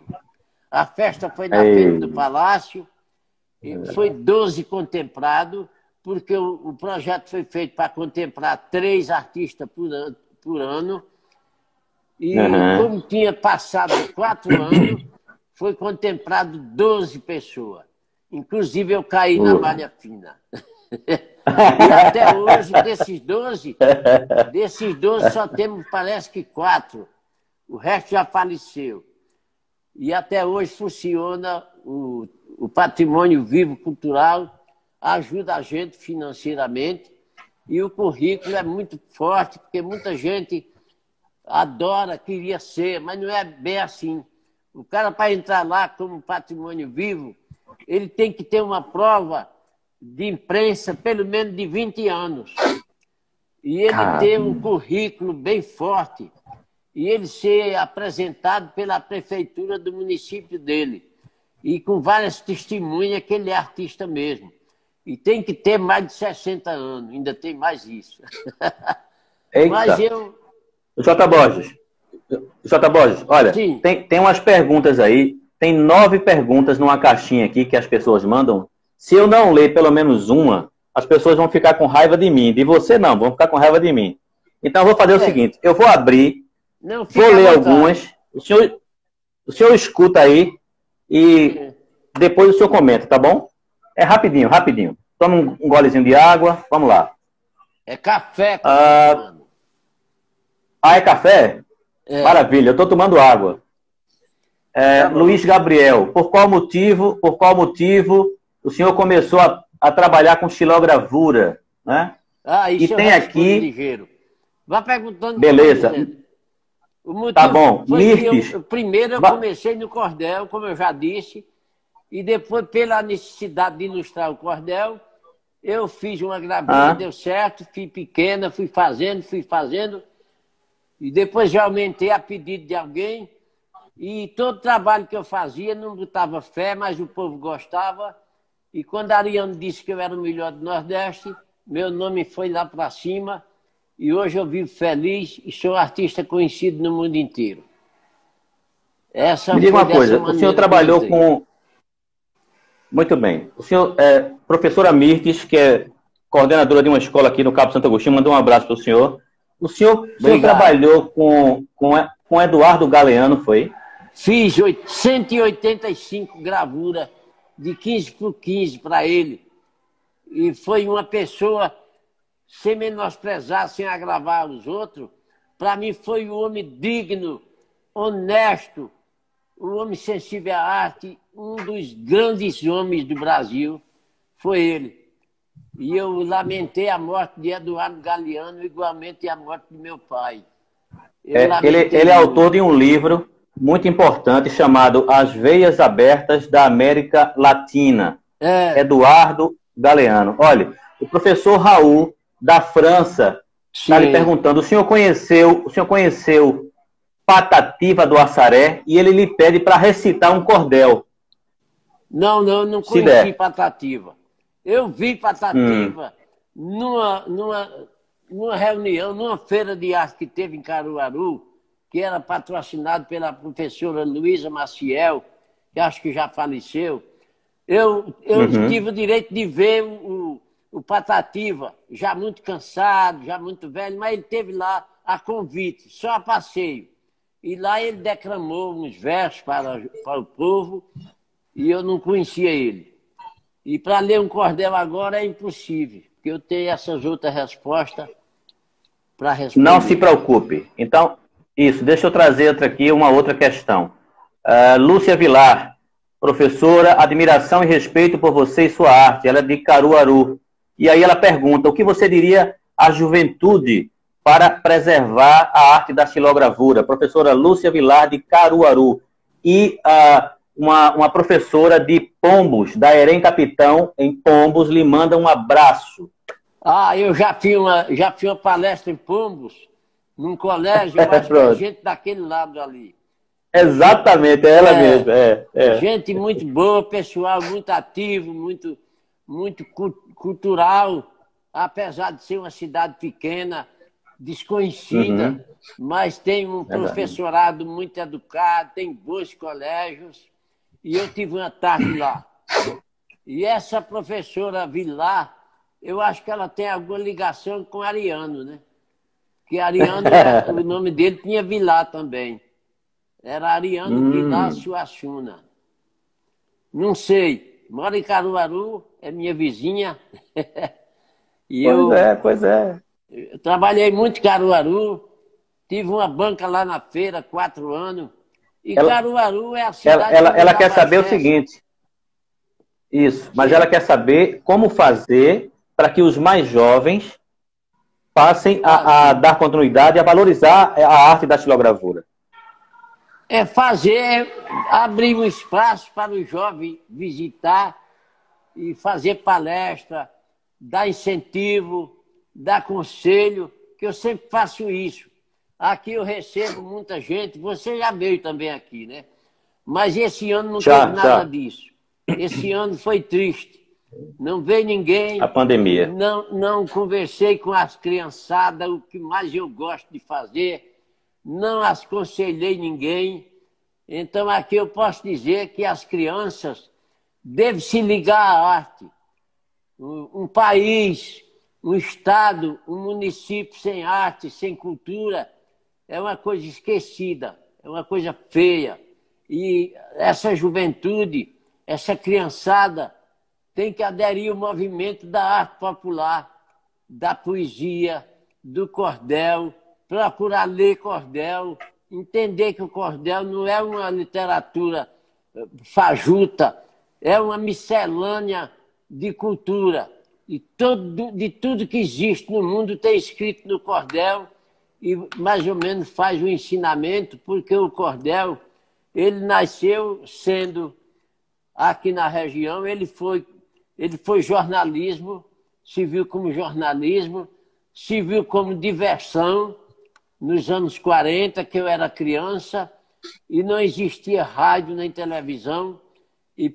Speaker 2: A festa foi na frente do Palácio, e foi 12 contemplado, porque o projeto foi feito para contemplar 3 artistas por ano. E como tinha passado 4 anos, foi contemplado 12 pessoas. Inclusive, eu caí na malha fina. E até hoje, desses 12 só temos, parece que 4. O resto já faleceu. E até hoje funciona o patrimônio vivo cultural, ajuda a gente financeiramente. E o currículo é muito forte, porque muita gente adora, queria ser, mas não é bem assim. O cara, para entrar lá como patrimônio vivo, ele tem que ter uma prova de imprensa pelo menos de 20 anos. E ele ter um currículo bem forte. E ele ser apresentado pela prefeitura do município dele. E com várias testemunhas que ele é artista mesmo. E tem que ter mais de 60 anos, ainda tem mais isso.
Speaker 1: Eita.
Speaker 2: Mas eu...
Speaker 1: J. Borges, olha, tem umas perguntas aí, tem 9 perguntas numa caixinha aqui que as pessoas mandam. Se eu não ler pelo menos uma, as pessoas vão ficar com raiva de mim. De você não, vão ficar com raiva de mim. Então eu vou fazer o seguinte, eu vou abrir, vou ler algumas, o senhor escuta aí e depois o senhor comenta, tá bom? É rapidinho, rapidinho. Toma um golezinho de água, vamos lá.
Speaker 2: É café.
Speaker 1: É café? É. Maravilha, eu estou tomando água. Luiz Gabriel, por qual motivo o senhor começou a trabalhar com xilogravura? Né?
Speaker 2: Isso
Speaker 1: e tem aqui...
Speaker 2: ligeiro. Vá perguntando.
Speaker 1: Beleza.
Speaker 2: O motivo
Speaker 1: tá bom.
Speaker 2: Mirtes. Primeiro eu comecei no cordel, como eu já disse, e depois, pela necessidade de ilustrar o cordel, eu fiz uma gravura, deu certo, fui pequena, fui fazendo, e depois já aumentei a pedido de alguém, e todo trabalho que eu fazia não botava fé, mas o povo gostava, e quando a Ariano disse que eu era o melhor do Nordeste, meu nome foi lá para cima, e hoje eu vivo feliz e sou artista conhecido no mundo inteiro.
Speaker 1: Me diga uma coisa, o senhor trabalhou com... Muito bem. O senhor, professora Mirtes, que é coordenadora de uma escola aqui no Cabo Santo Agostinho, mandou um abraço para o senhor. O senhor trabalhou com Eduardo Galeano, foi?
Speaker 2: Fiz 185 gravuras de 15 por 15 para ele. E foi uma pessoa, sem menosprezar, sem agravar os outros, para mim foi um homem digno, honesto, um homem sensível à arte, um dos grandes homens do Brasil, foi ele. E eu lamentei a morte de Eduardo Galeano, igualmente a morte do meu pai.
Speaker 1: Ele é autor de um livro muito importante chamado As Veias Abertas da América Latina. Eduardo Galeano. Olha, o professor Raul, da França, está lhe perguntando, o senhor conheceu Patativa do Assaré e ele lhe pede para recitar um cordel.
Speaker 2: Não conheci Patativa. Eu vi Patativa numa reunião, numa feira de arte que teve em Caruaru, que era patrocinado pela professora Luísa Maciel, que acho que já faleceu. Eu tive o direito de ver o Patativa, já muito cansado, já muito velho, mas ele esteve lá a convite, só a passeio. E lá ele declamou uns versos para o povo e eu não conhecia ele. E para ler um cordel agora é impossível, porque eu tenho essas outras respostas para responder.
Speaker 1: Não se preocupe. Então, deixa eu trazer uma outra questão. Lúcia Vilar, professora, admiração e respeito por você e sua arte. Ela é de Caruaru. E aí ela pergunta, o que você diria à juventude para preservar a arte da xilogravura? Professora Lúcia Vilar, de Caruaru. E uma professora de Pombos, da Erém Capitão, em Pombos, lhe manda um abraço.
Speaker 2: Eu já fiz uma palestra em Pombos num colégio, eu acho que é gente daquele lado ali.
Speaker 1: Exatamente, é ela mesmo.
Speaker 2: Gente muito boa, pessoal muito ativo, muito cultural, apesar de ser uma cidade pequena, desconhecida, mas tem um professorado muito educado, tem bons colégios, e eu tive uma tarde lá. E essa professora Vilar, eu acho que ela tem alguma ligação com Ariano, né? Porque Ariano, o nome dele tinha Vilar também. Era Ariano Vilar Suassuna. Não sei. Mora em Caruaru, é minha vizinha. E
Speaker 1: Pois é.
Speaker 2: Eu trabalhei muito em Caruaru, tive uma banca lá na feira, 4 anos. E Caruaru é a cidade
Speaker 1: ela quer saber o seguinte. Isso, mas ela quer saber como fazer para que os mais jovens passem a dar continuidade e a valorizar a arte da xilogravura.
Speaker 2: É abrir um espaço para o jovem visitar e fazer palestra, dar incentivo, dar conselho, que eu sempre faço isso. Aqui eu recebo muita gente, você já veio também aqui, né? Mas esse ano não teve nada disso. Esse ano foi triste. Não veio ninguém.
Speaker 1: A pandemia.
Speaker 2: Não conversei com as criançadas, o que mais eu gosto de fazer. Não aconselhei ninguém. Então aqui eu posso dizer que as crianças devem se ligar à arte. Um país, um estado, um município sem arte, sem cultura, é uma coisa esquecida, é uma coisa feia. E essa juventude, essa criançada, tem que aderir ao movimento da arte popular, da poesia, do cordel, procurar ler cordel, entender que o cordel não é uma literatura fajuta, é uma miscelânea de cultura. De tudo que existe no mundo tem escrito no cordel e mais ou menos faz o ensinamento, porque o cordel, ele nasceu sendo, aqui na região, ele foi jornalismo, se viu como jornalismo, se viu como diversão nos anos 40, que eu era criança, e não existia rádio nem televisão, e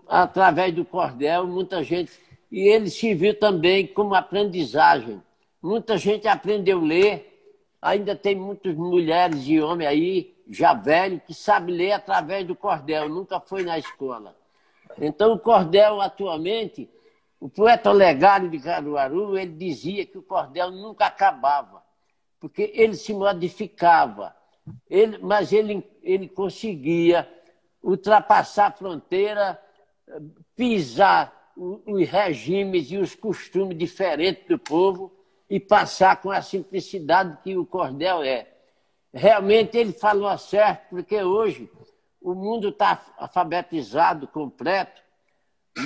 Speaker 2: através do cordel, muita gente... E ele se viu também como aprendizagem. Muita gente aprendeu a ler, ainda tem muitas mulheres e homens aí, já velhos, que sabem ler através do cordel, nunca foi na escola. Então, o cordel, atualmente, o poeta Olegário de Caruaru, ele dizia que o cordel nunca acabava, porque ele se modificava, mas ele conseguia ultrapassar a fronteira, pisar os regimes e os costumes diferentes do povo e passar com a simplicidade que o cordel é. Realmente ele falou certo, porque hoje o mundo está alfabetizado, completo,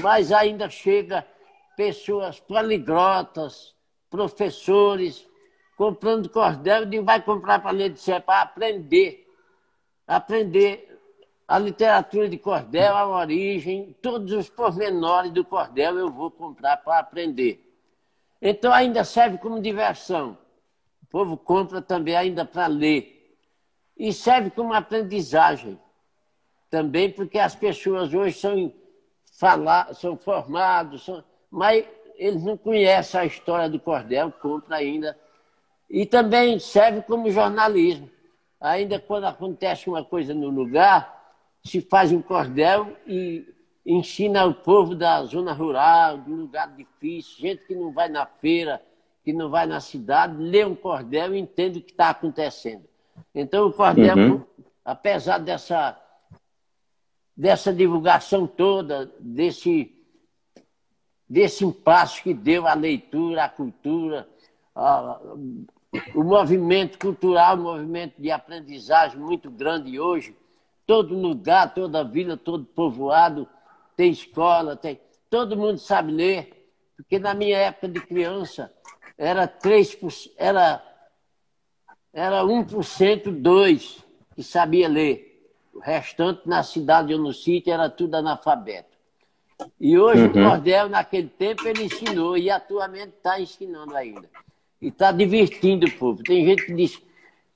Speaker 2: mas ainda chega pessoas poliglotas, professores, comprando cordel e vai comprar para ler de para aprender a literatura de cordel, a origem, todos os pormenores do cordel eu vou comprar para aprender. Então ainda serve como diversão. O povo compra também ainda para ler. E serve como aprendizagem também, porque as pessoas hoje são formados, mas eles não conhecem a história do cordel, compra ainda. E também serve como jornalismo. Ainda quando acontece uma coisa no lugar, se faz um cordel e ensina o povo da zona rural, do lugar difícil, gente que não vai na feira, que não vai na cidade, lê um cordel e entende o que está acontecendo. Então o cordel, apesar dessa divulgação toda, desse impasse que deu à leitura, à cultura, o movimento cultural, o movimento de aprendizagem muito grande hoje, todo lugar, toda vila, todo povoado tem escola, todo mundo sabe ler, porque na minha época de criança era 3%, era 1%, 2% que sabia ler. O restante na cidade ou no sítio era tudo analfabeto. E hoje o cordel, naquele tempo, ele ensinou e atualmente está ensinando ainda. E está divertindo o povo. Tem gente que diz,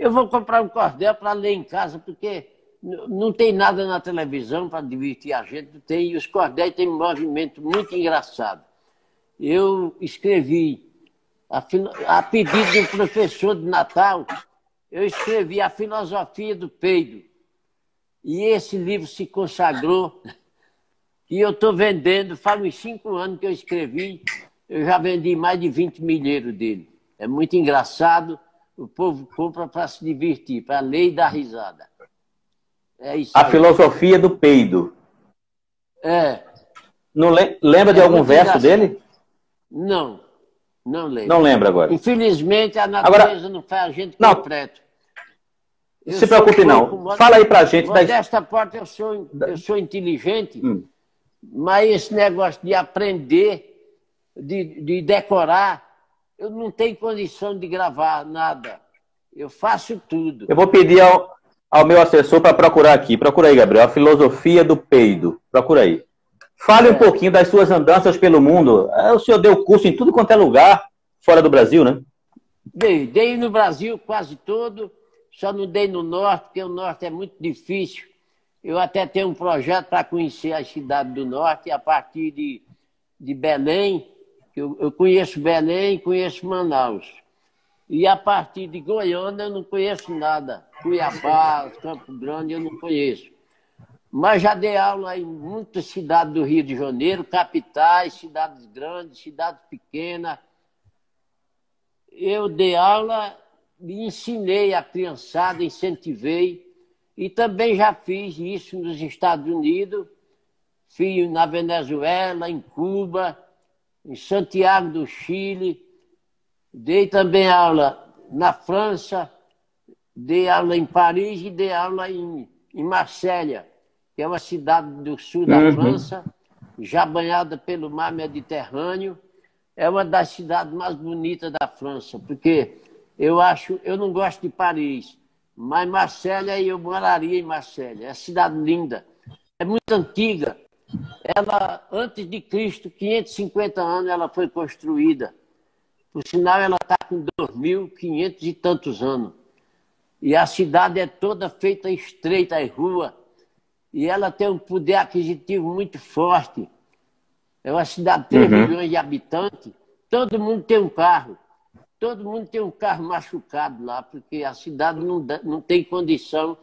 Speaker 2: Eu vou comprar um cordel para ler em casa, porque não tem nada na televisão para divertir a gente. Não tem, e os cordéis têm um movimento muito engraçado. Eu escrevi, a pedido de um professor de Natal, eu escrevi A Filosofia do Peido. E esse livro se consagrou. E eu estou vendendo, faz uns 5 anos que eu escrevi, eu já vendi mais de 20 milheiros dele. É muito engraçado, o povo compra para se divertir, para ler e dar risada. É isso
Speaker 1: A
Speaker 2: aí.
Speaker 1: Filosofia do Peido.
Speaker 2: É.
Speaker 1: Não lembra de algum verso dele?
Speaker 2: Não, não lembro.
Speaker 1: Não lembra agora.
Speaker 2: Infelizmente, a natureza não faz a gente completo.
Speaker 1: Não se preocupe não. Fala aí pra gente.
Speaker 2: Desta parte eu sou inteligente, mas esse negócio de aprender, de decorar, eu não tenho condição de gravar nada. Eu faço tudo.
Speaker 1: Eu vou pedir ao meu assessor para procurar aqui. Procura aí, Gabriel. A Filosofia do Peido. Procura aí. Fale um pouquinho das suas andanças pelo mundo. O senhor deu curso em tudo quanto é lugar, fora do Brasil, né?
Speaker 2: Dei no Brasil quase todo, só não dei no Norte, porque o Norte é muito difícil. Eu até tenho um projeto para conhecer as cidades do Norte, a partir de Belém. Eu conheço Belém, conheço Manaus. E a partir de Goiânia eu não conheço nada. Cuiabá, Campo Grande eu não conheço. Mas já dei aula em muitas cidades do Rio de Janeiro, capitais, cidades grandes, cidades pequenas. Eu dei aula, me ensinei a criançada, incentivei. E também já fiz isso nos Estados Unidos, fiz na Venezuela, em Cuba, em Santiago do Chile. Dei também aula na França, dei aula em Paris e dei aula em Marsella, que é uma cidade do sul da França, já banhada pelo mar Mediterrâneo. É uma das cidades mais bonitas da França, porque eu não gosto de Paris, mas Marsella, eu moraria em Marsella. É uma cidade linda, é muito antiga. Ela, antes de Cristo, 550 anos, ela foi construída. Por sinal, ela está com 2.500 e tantos anos. E a cidade é toda feita estreita, as ruas. E ela tem um poder aquisitivo muito forte. É uma cidade de 3 milhões de habitantes. Todo mundo tem um carro. Todo mundo tem um carro machucado lá, porque a cidade não tem condição.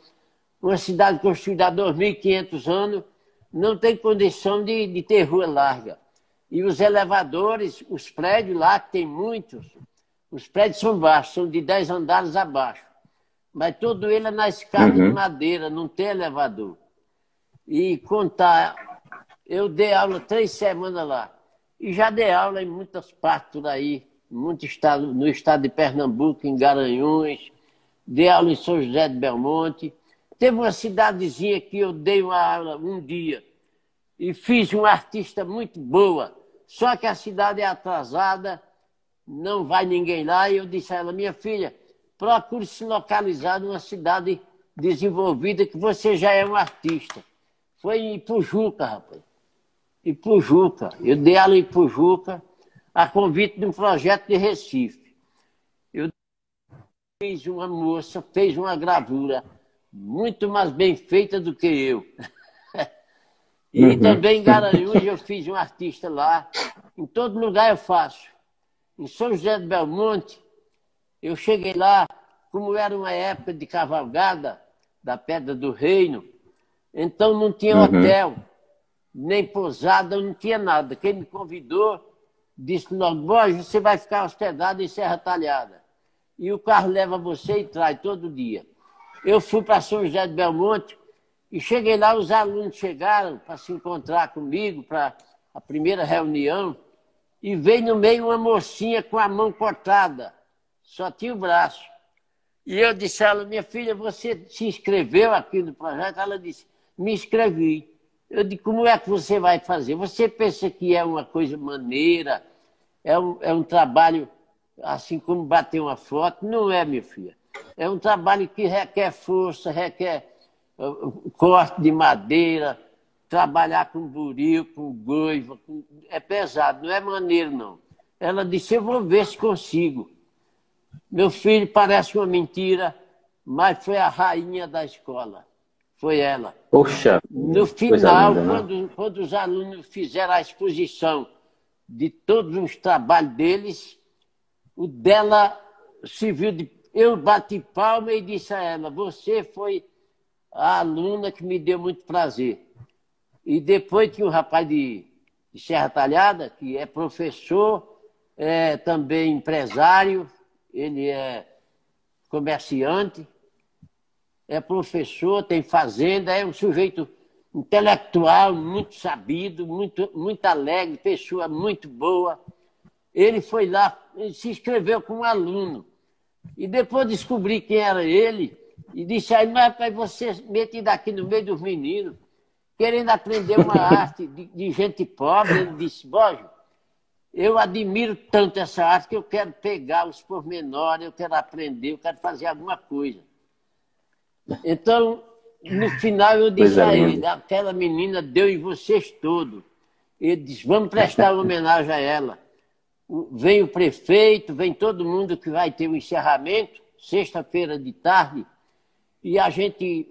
Speaker 2: Uma cidade construída há 2.500 anos não tem condição de ter rua larga. E os elevadores, os prédios lá, que tem muitos, os prédios são baixos, são de 10 andares abaixo. Mas todo ele é na escada de madeira, não tem elevador. E eu dei aula 3 semanas lá. E já dei aula em muitas partes por aí, no estado de Pernambuco, em Garanhuns, dei aula em São José de Belmonte. Teve uma cidadezinha que eu dei uma aula um dia e fiz uma artista muito boa, só que a cidade é atrasada, não vai ninguém lá. E eu disse a ela: minha filha, procure se localizar numa cidade desenvolvida, que você já é um artista. Foi em Ipujuca, rapaz. Ipujuca. Eu dei aula em Ipujuca, a convite de um projeto de Recife. Eu fiz uma moça, fez uma gravura muito mais bem feita do que eu. E também em Garanhuns eu fiz um artista lá. Em todo lugar eu faço. Em São José de Belmonte, eu cheguei lá, como era uma época de cavalgada da Pedra do Reino, então não tinha hotel, nem pousada, não tinha nada. Quem me convidou disse logo: Borges, você vai ficar hospedado em Serra Talhada. E o carro leva você e traz todo dia. Eu fui para São José de Belmonte e cheguei lá, os alunos chegaram para se encontrar comigo, para a primeira reunião, e veio no meio uma mocinha com a mão cortada, só tinha o braço. E eu disse a ela: minha filha, você se inscreveu aqui no projeto? Ela disse: me inscrevi. Eu disse: como é que você vai fazer? Você pensa que é uma coisa maneira, é um trabalho assim como bater uma foto? Não é, minha filha. É um trabalho que requer força, requer corte de madeira, trabalhar com buril, com goiva. É pesado, não é maneiro, não. Ela disse: eu vou ver se consigo. Meu filho, parece uma mentira, mas foi a rainha da escola. Foi ela.
Speaker 1: Poxa.
Speaker 2: No final, quando os alunos fizeram a exposição de todos os trabalhos deles, o dela se viu de... Eu bati palma e disse a ela, você foi a aluna que me deu muito prazer. E depois tinha um rapaz de Serra Talhada, que é professor, é também empresário, ele é comerciante, é professor, tem fazenda, é um sujeito intelectual, muito sabido, muito alegre, pessoa muito boa. Ele foi lá, ele se inscreveu como aluno. E depois descobri quem era ele e disse aí, mas rapaz, você metido aqui no meio dos meninos, querendo aprender uma arte de gente pobre. Ele disse, Borges, eu admiro tanto essa arte que eu quero pegar os pormenores, eu quero aprender, eu quero fazer alguma coisa. Então, no final eu disse a ele, aquela menina deu em vocês todos. Ele disse, vamos prestar uma homenagem a ela. Vem o prefeito, vem todo mundo que vai ter o encerramento, sexta-feira de tarde, e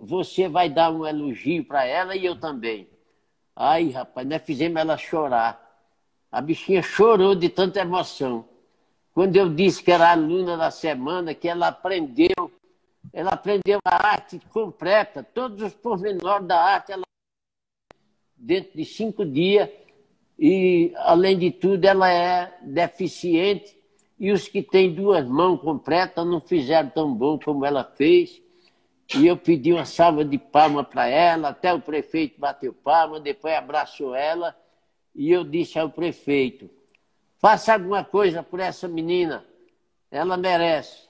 Speaker 2: você vai dar um elogio para ela e eu também. Aí, rapaz, nós fizemos ela chorar. A bichinha chorou de tanta emoção. Quando eu disse que era aluna da semana, que ela aprendeu a arte completa, todos os pormenores da arte, dentro de 5 dias, e, além de tudo, ela é deficiente, e os que têm 2 mãos completas não fizeram tão bom como ela fez. E eu pedi uma salva de palmas para ela, até o prefeito bateu palma, depois abraçou ela, e eu disse ao prefeito, faça alguma coisa por essa menina, ela merece.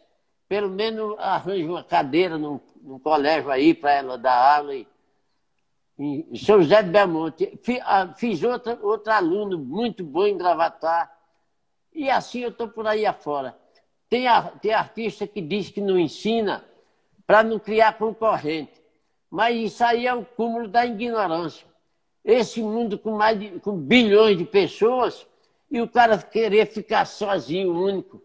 Speaker 2: Pelo menos arranje uma cadeira num colégio aí para ela dar aula. Em São José de Belmonte. Fiz outro aluno muito bom em Gravatar. E assim eu estou por aí afora. Tem artista que diz que não ensina para não criar concorrente. Mas isso aí é o cúmulo da ignorância. Esse mundo com bilhões de pessoas e o cara querer ficar sozinho, único,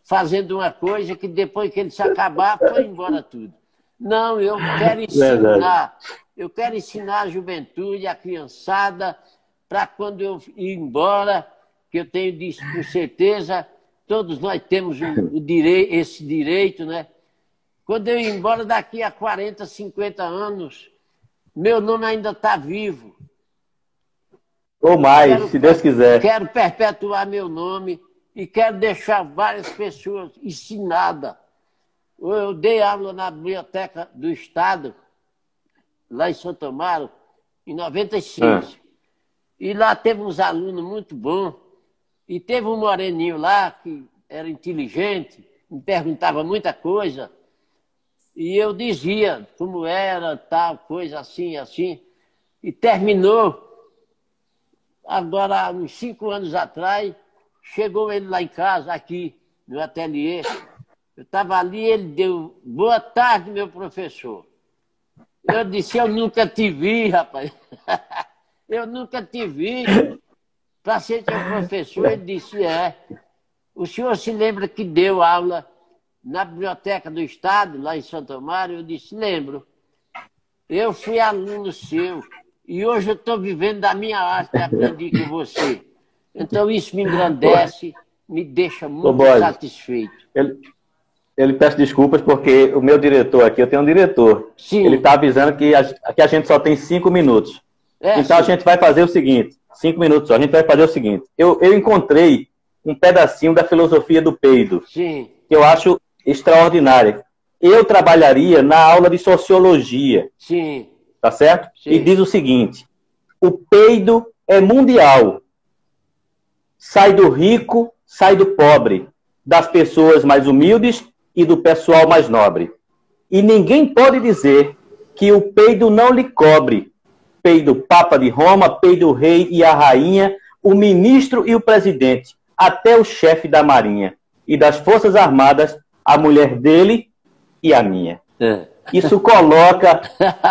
Speaker 2: fazendo uma coisa que depois que ele se acabar, foi embora tudo. Não, eu quero ensinar. Eu quero ensinar a juventude, a criançada, para quando eu ir embora, que eu tenho disso com certeza, todos nós temos esse direito, né? Quando eu ir embora daqui a 40, 50 anos, meu nome ainda está vivo.
Speaker 1: Ou mais, se Deus quiser.
Speaker 2: Quero perpetuar meu nome e quero deixar várias pessoas ensinadas. Eu dei aula na Biblioteca do Estado, lá em Santo Amaro, em 96. E lá teve uns alunos muito bons. E teve um moreninho lá que era inteligente, me perguntava muita coisa. E eu dizia como era, tal, coisa assim, assim. E terminou. Agora, uns 5 anos atrás, chegou ele lá em casa, aqui, no ateliê. Eu estava ali, ele deu, boa tarde, meu professor. Eu disse, eu nunca te vi, rapaz. Eu nunca te vi para ser teu professor. Ele disse, o senhor se lembra que deu aula na Biblioteca do Estado, lá em Santo Amaro? Eu disse, lembro. Eu fui aluno seu e hoje eu estou vivendo da minha arte e aprendi com você. Então isso me engrandece, me deixa muito satisfeito.
Speaker 1: Ele peço desculpas porque o meu diretor aqui, eu tenho um diretor. Sim. Ele está avisando que a gente só tem 5 minutos. Então sim. A gente vai fazer o seguinte, 5 minutos só, a gente vai fazer o seguinte. Eu encontrei um pedacinho da filosofia do peido, sim, que eu acho extraordinária. Eu trabalharia na aula de sociologia. Sim. Tá certo? Sim. E diz o seguinte, o peido é mundial. Sai do rico, sai do pobre, das pessoas mais humildes e do pessoal mais nobre. E ninguém pode dizer que o peido não lhe cobre. Peido Papa de Roma, peido o rei e a rainha, o ministro e o presidente, até o chefe da marinha. E das forças armadas, a mulher dele e a minha. Isso coloca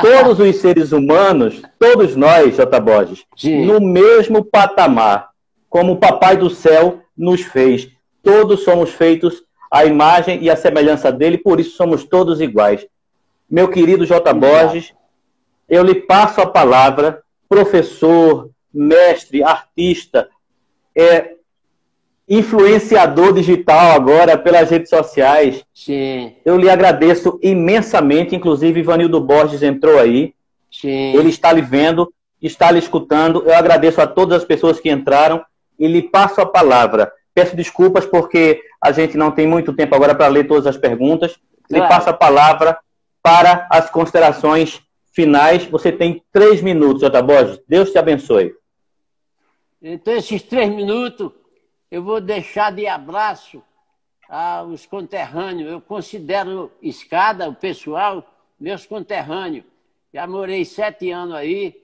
Speaker 1: todos os seres humanos, todos nós, J. Borges, sim, no mesmo patamar, como o Papai do Céu nos fez. Todos somos feitos à imagem e à semelhança dele, por isso somos todos iguais. Meu querido J. Borges, eu lhe passo a palavra, professor, mestre, artista, influenciador digital agora pelas redes sociais.
Speaker 2: Sim.
Speaker 1: Eu lhe agradeço imensamente, inclusive Ivanildo Borges entrou aí.
Speaker 2: Sim.
Speaker 1: Ele está lhe vendo, está lhe escutando. Eu agradeço a todas as pessoas que entraram e lhe passo a palavra. Peço desculpas porque a gente não tem muito tempo agora para ler todas as perguntas. Lhe passo a palavra para as considerações finais. Você tem 3 minutos, J. Borges. Deus te abençoe.
Speaker 2: Então, esses 3 minutos, eu vou deixar de abraço aos conterrâneos. Eu considero Escada, o pessoal, meus conterrâneos. Já morei 7 anos aí,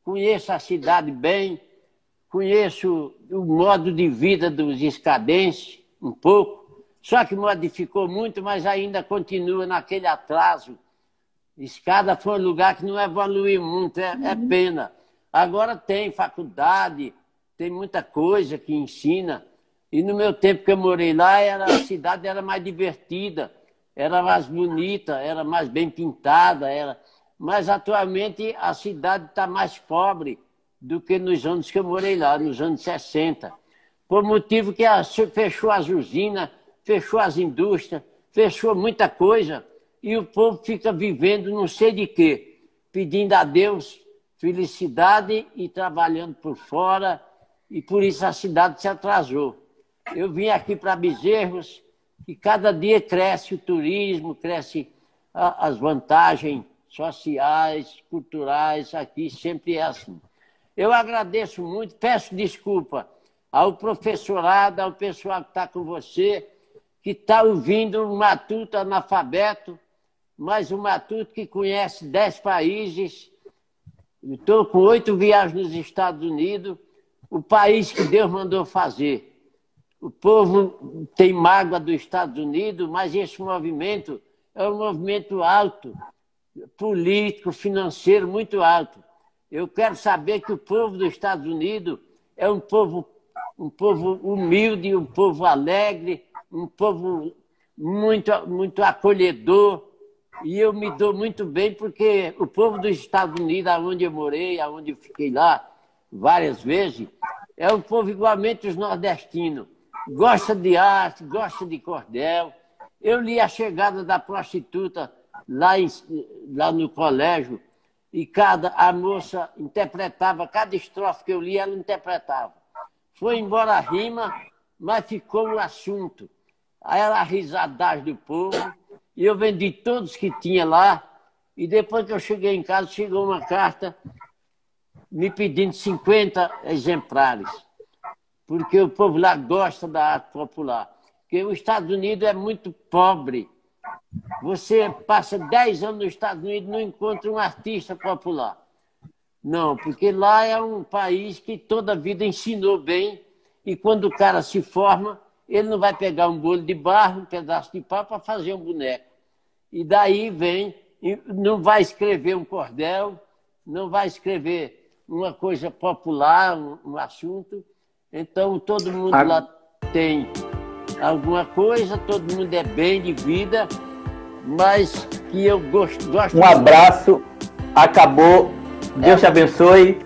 Speaker 2: conheço a cidade bem, conheço o modo de vida dos escadenses, um pouco. Só que modificou muito, mas ainda continua naquele atraso. Escada foi um lugar que não evoluiu muito, é pena. Agora tem faculdade, tem muita coisa que ensina. E no meu tempo que eu morei lá, a cidade era mais divertida, era mais bonita, era mais bem pintada. Mas atualmente a cidade está mais pobre do que nos anos que eu morei lá, nos anos 60. Por motivo que fechou as usinas, fechou as indústrias, fechou muita coisa. E o povo fica vivendo não sei de quê, pedindo a Deus felicidade e trabalhando por fora. E por isso a cidade se atrasou. Eu vim aqui para Bezerros e cada dia cresce o turismo, cresce as vantagens sociais, culturais, aqui sempre é assim. Eu agradeço muito, peço desculpa ao professorado, ao pessoal que está com você, que está ouvindo um matuto analfabeto, mas um matuto que conhece 10 países. Estou com 8 viagens nos Estados Unidos, o país que Deus mandou fazer. O povo tem mágoa dos Estados Unidos, mas esse movimento é um movimento alto, político, financeiro, muito alto. Eu quero saber que o povo dos Estados Unidos é um povo humilde, um povo alegre, um povo muito acolhedor. E eu me dou muito bem porque o povo dos Estados Unidos, onde eu morei, onde eu fiquei lá várias vezes, é um povo igualmente os nordestinos. Gosta de arte, gosta de cordel. Eu li A Chegada da Prostituta lá no colégio e a moça interpretava, cada estrofe que eu li, ela interpretava. Foi embora a rima, mas ficou o assunto. Aí era a risadagem do povo e eu vendi todos que tinha lá e depois que eu cheguei em casa, chegou uma carta me pedindo 50 exemplares. Porque o povo lá gosta da arte popular. Porque os Estados Unidos é muito pobre. Você passa 10 anos nos Estados Unidos e não encontra um artista popular. Não, porque lá é um país que toda a vida ensinou bem e quando o cara se forma, ele não vai pegar um bolo de barro, um pedaço de pau para fazer um boneco. E daí vem, não vai escrever um cordel, não vai escrever uma coisa popular, um assunto. Então, todo mundo lá tem alguma coisa, todo mundo é bem de vida, mas que eu gosto
Speaker 1: Um abraço, acabou. Deus te abençoe.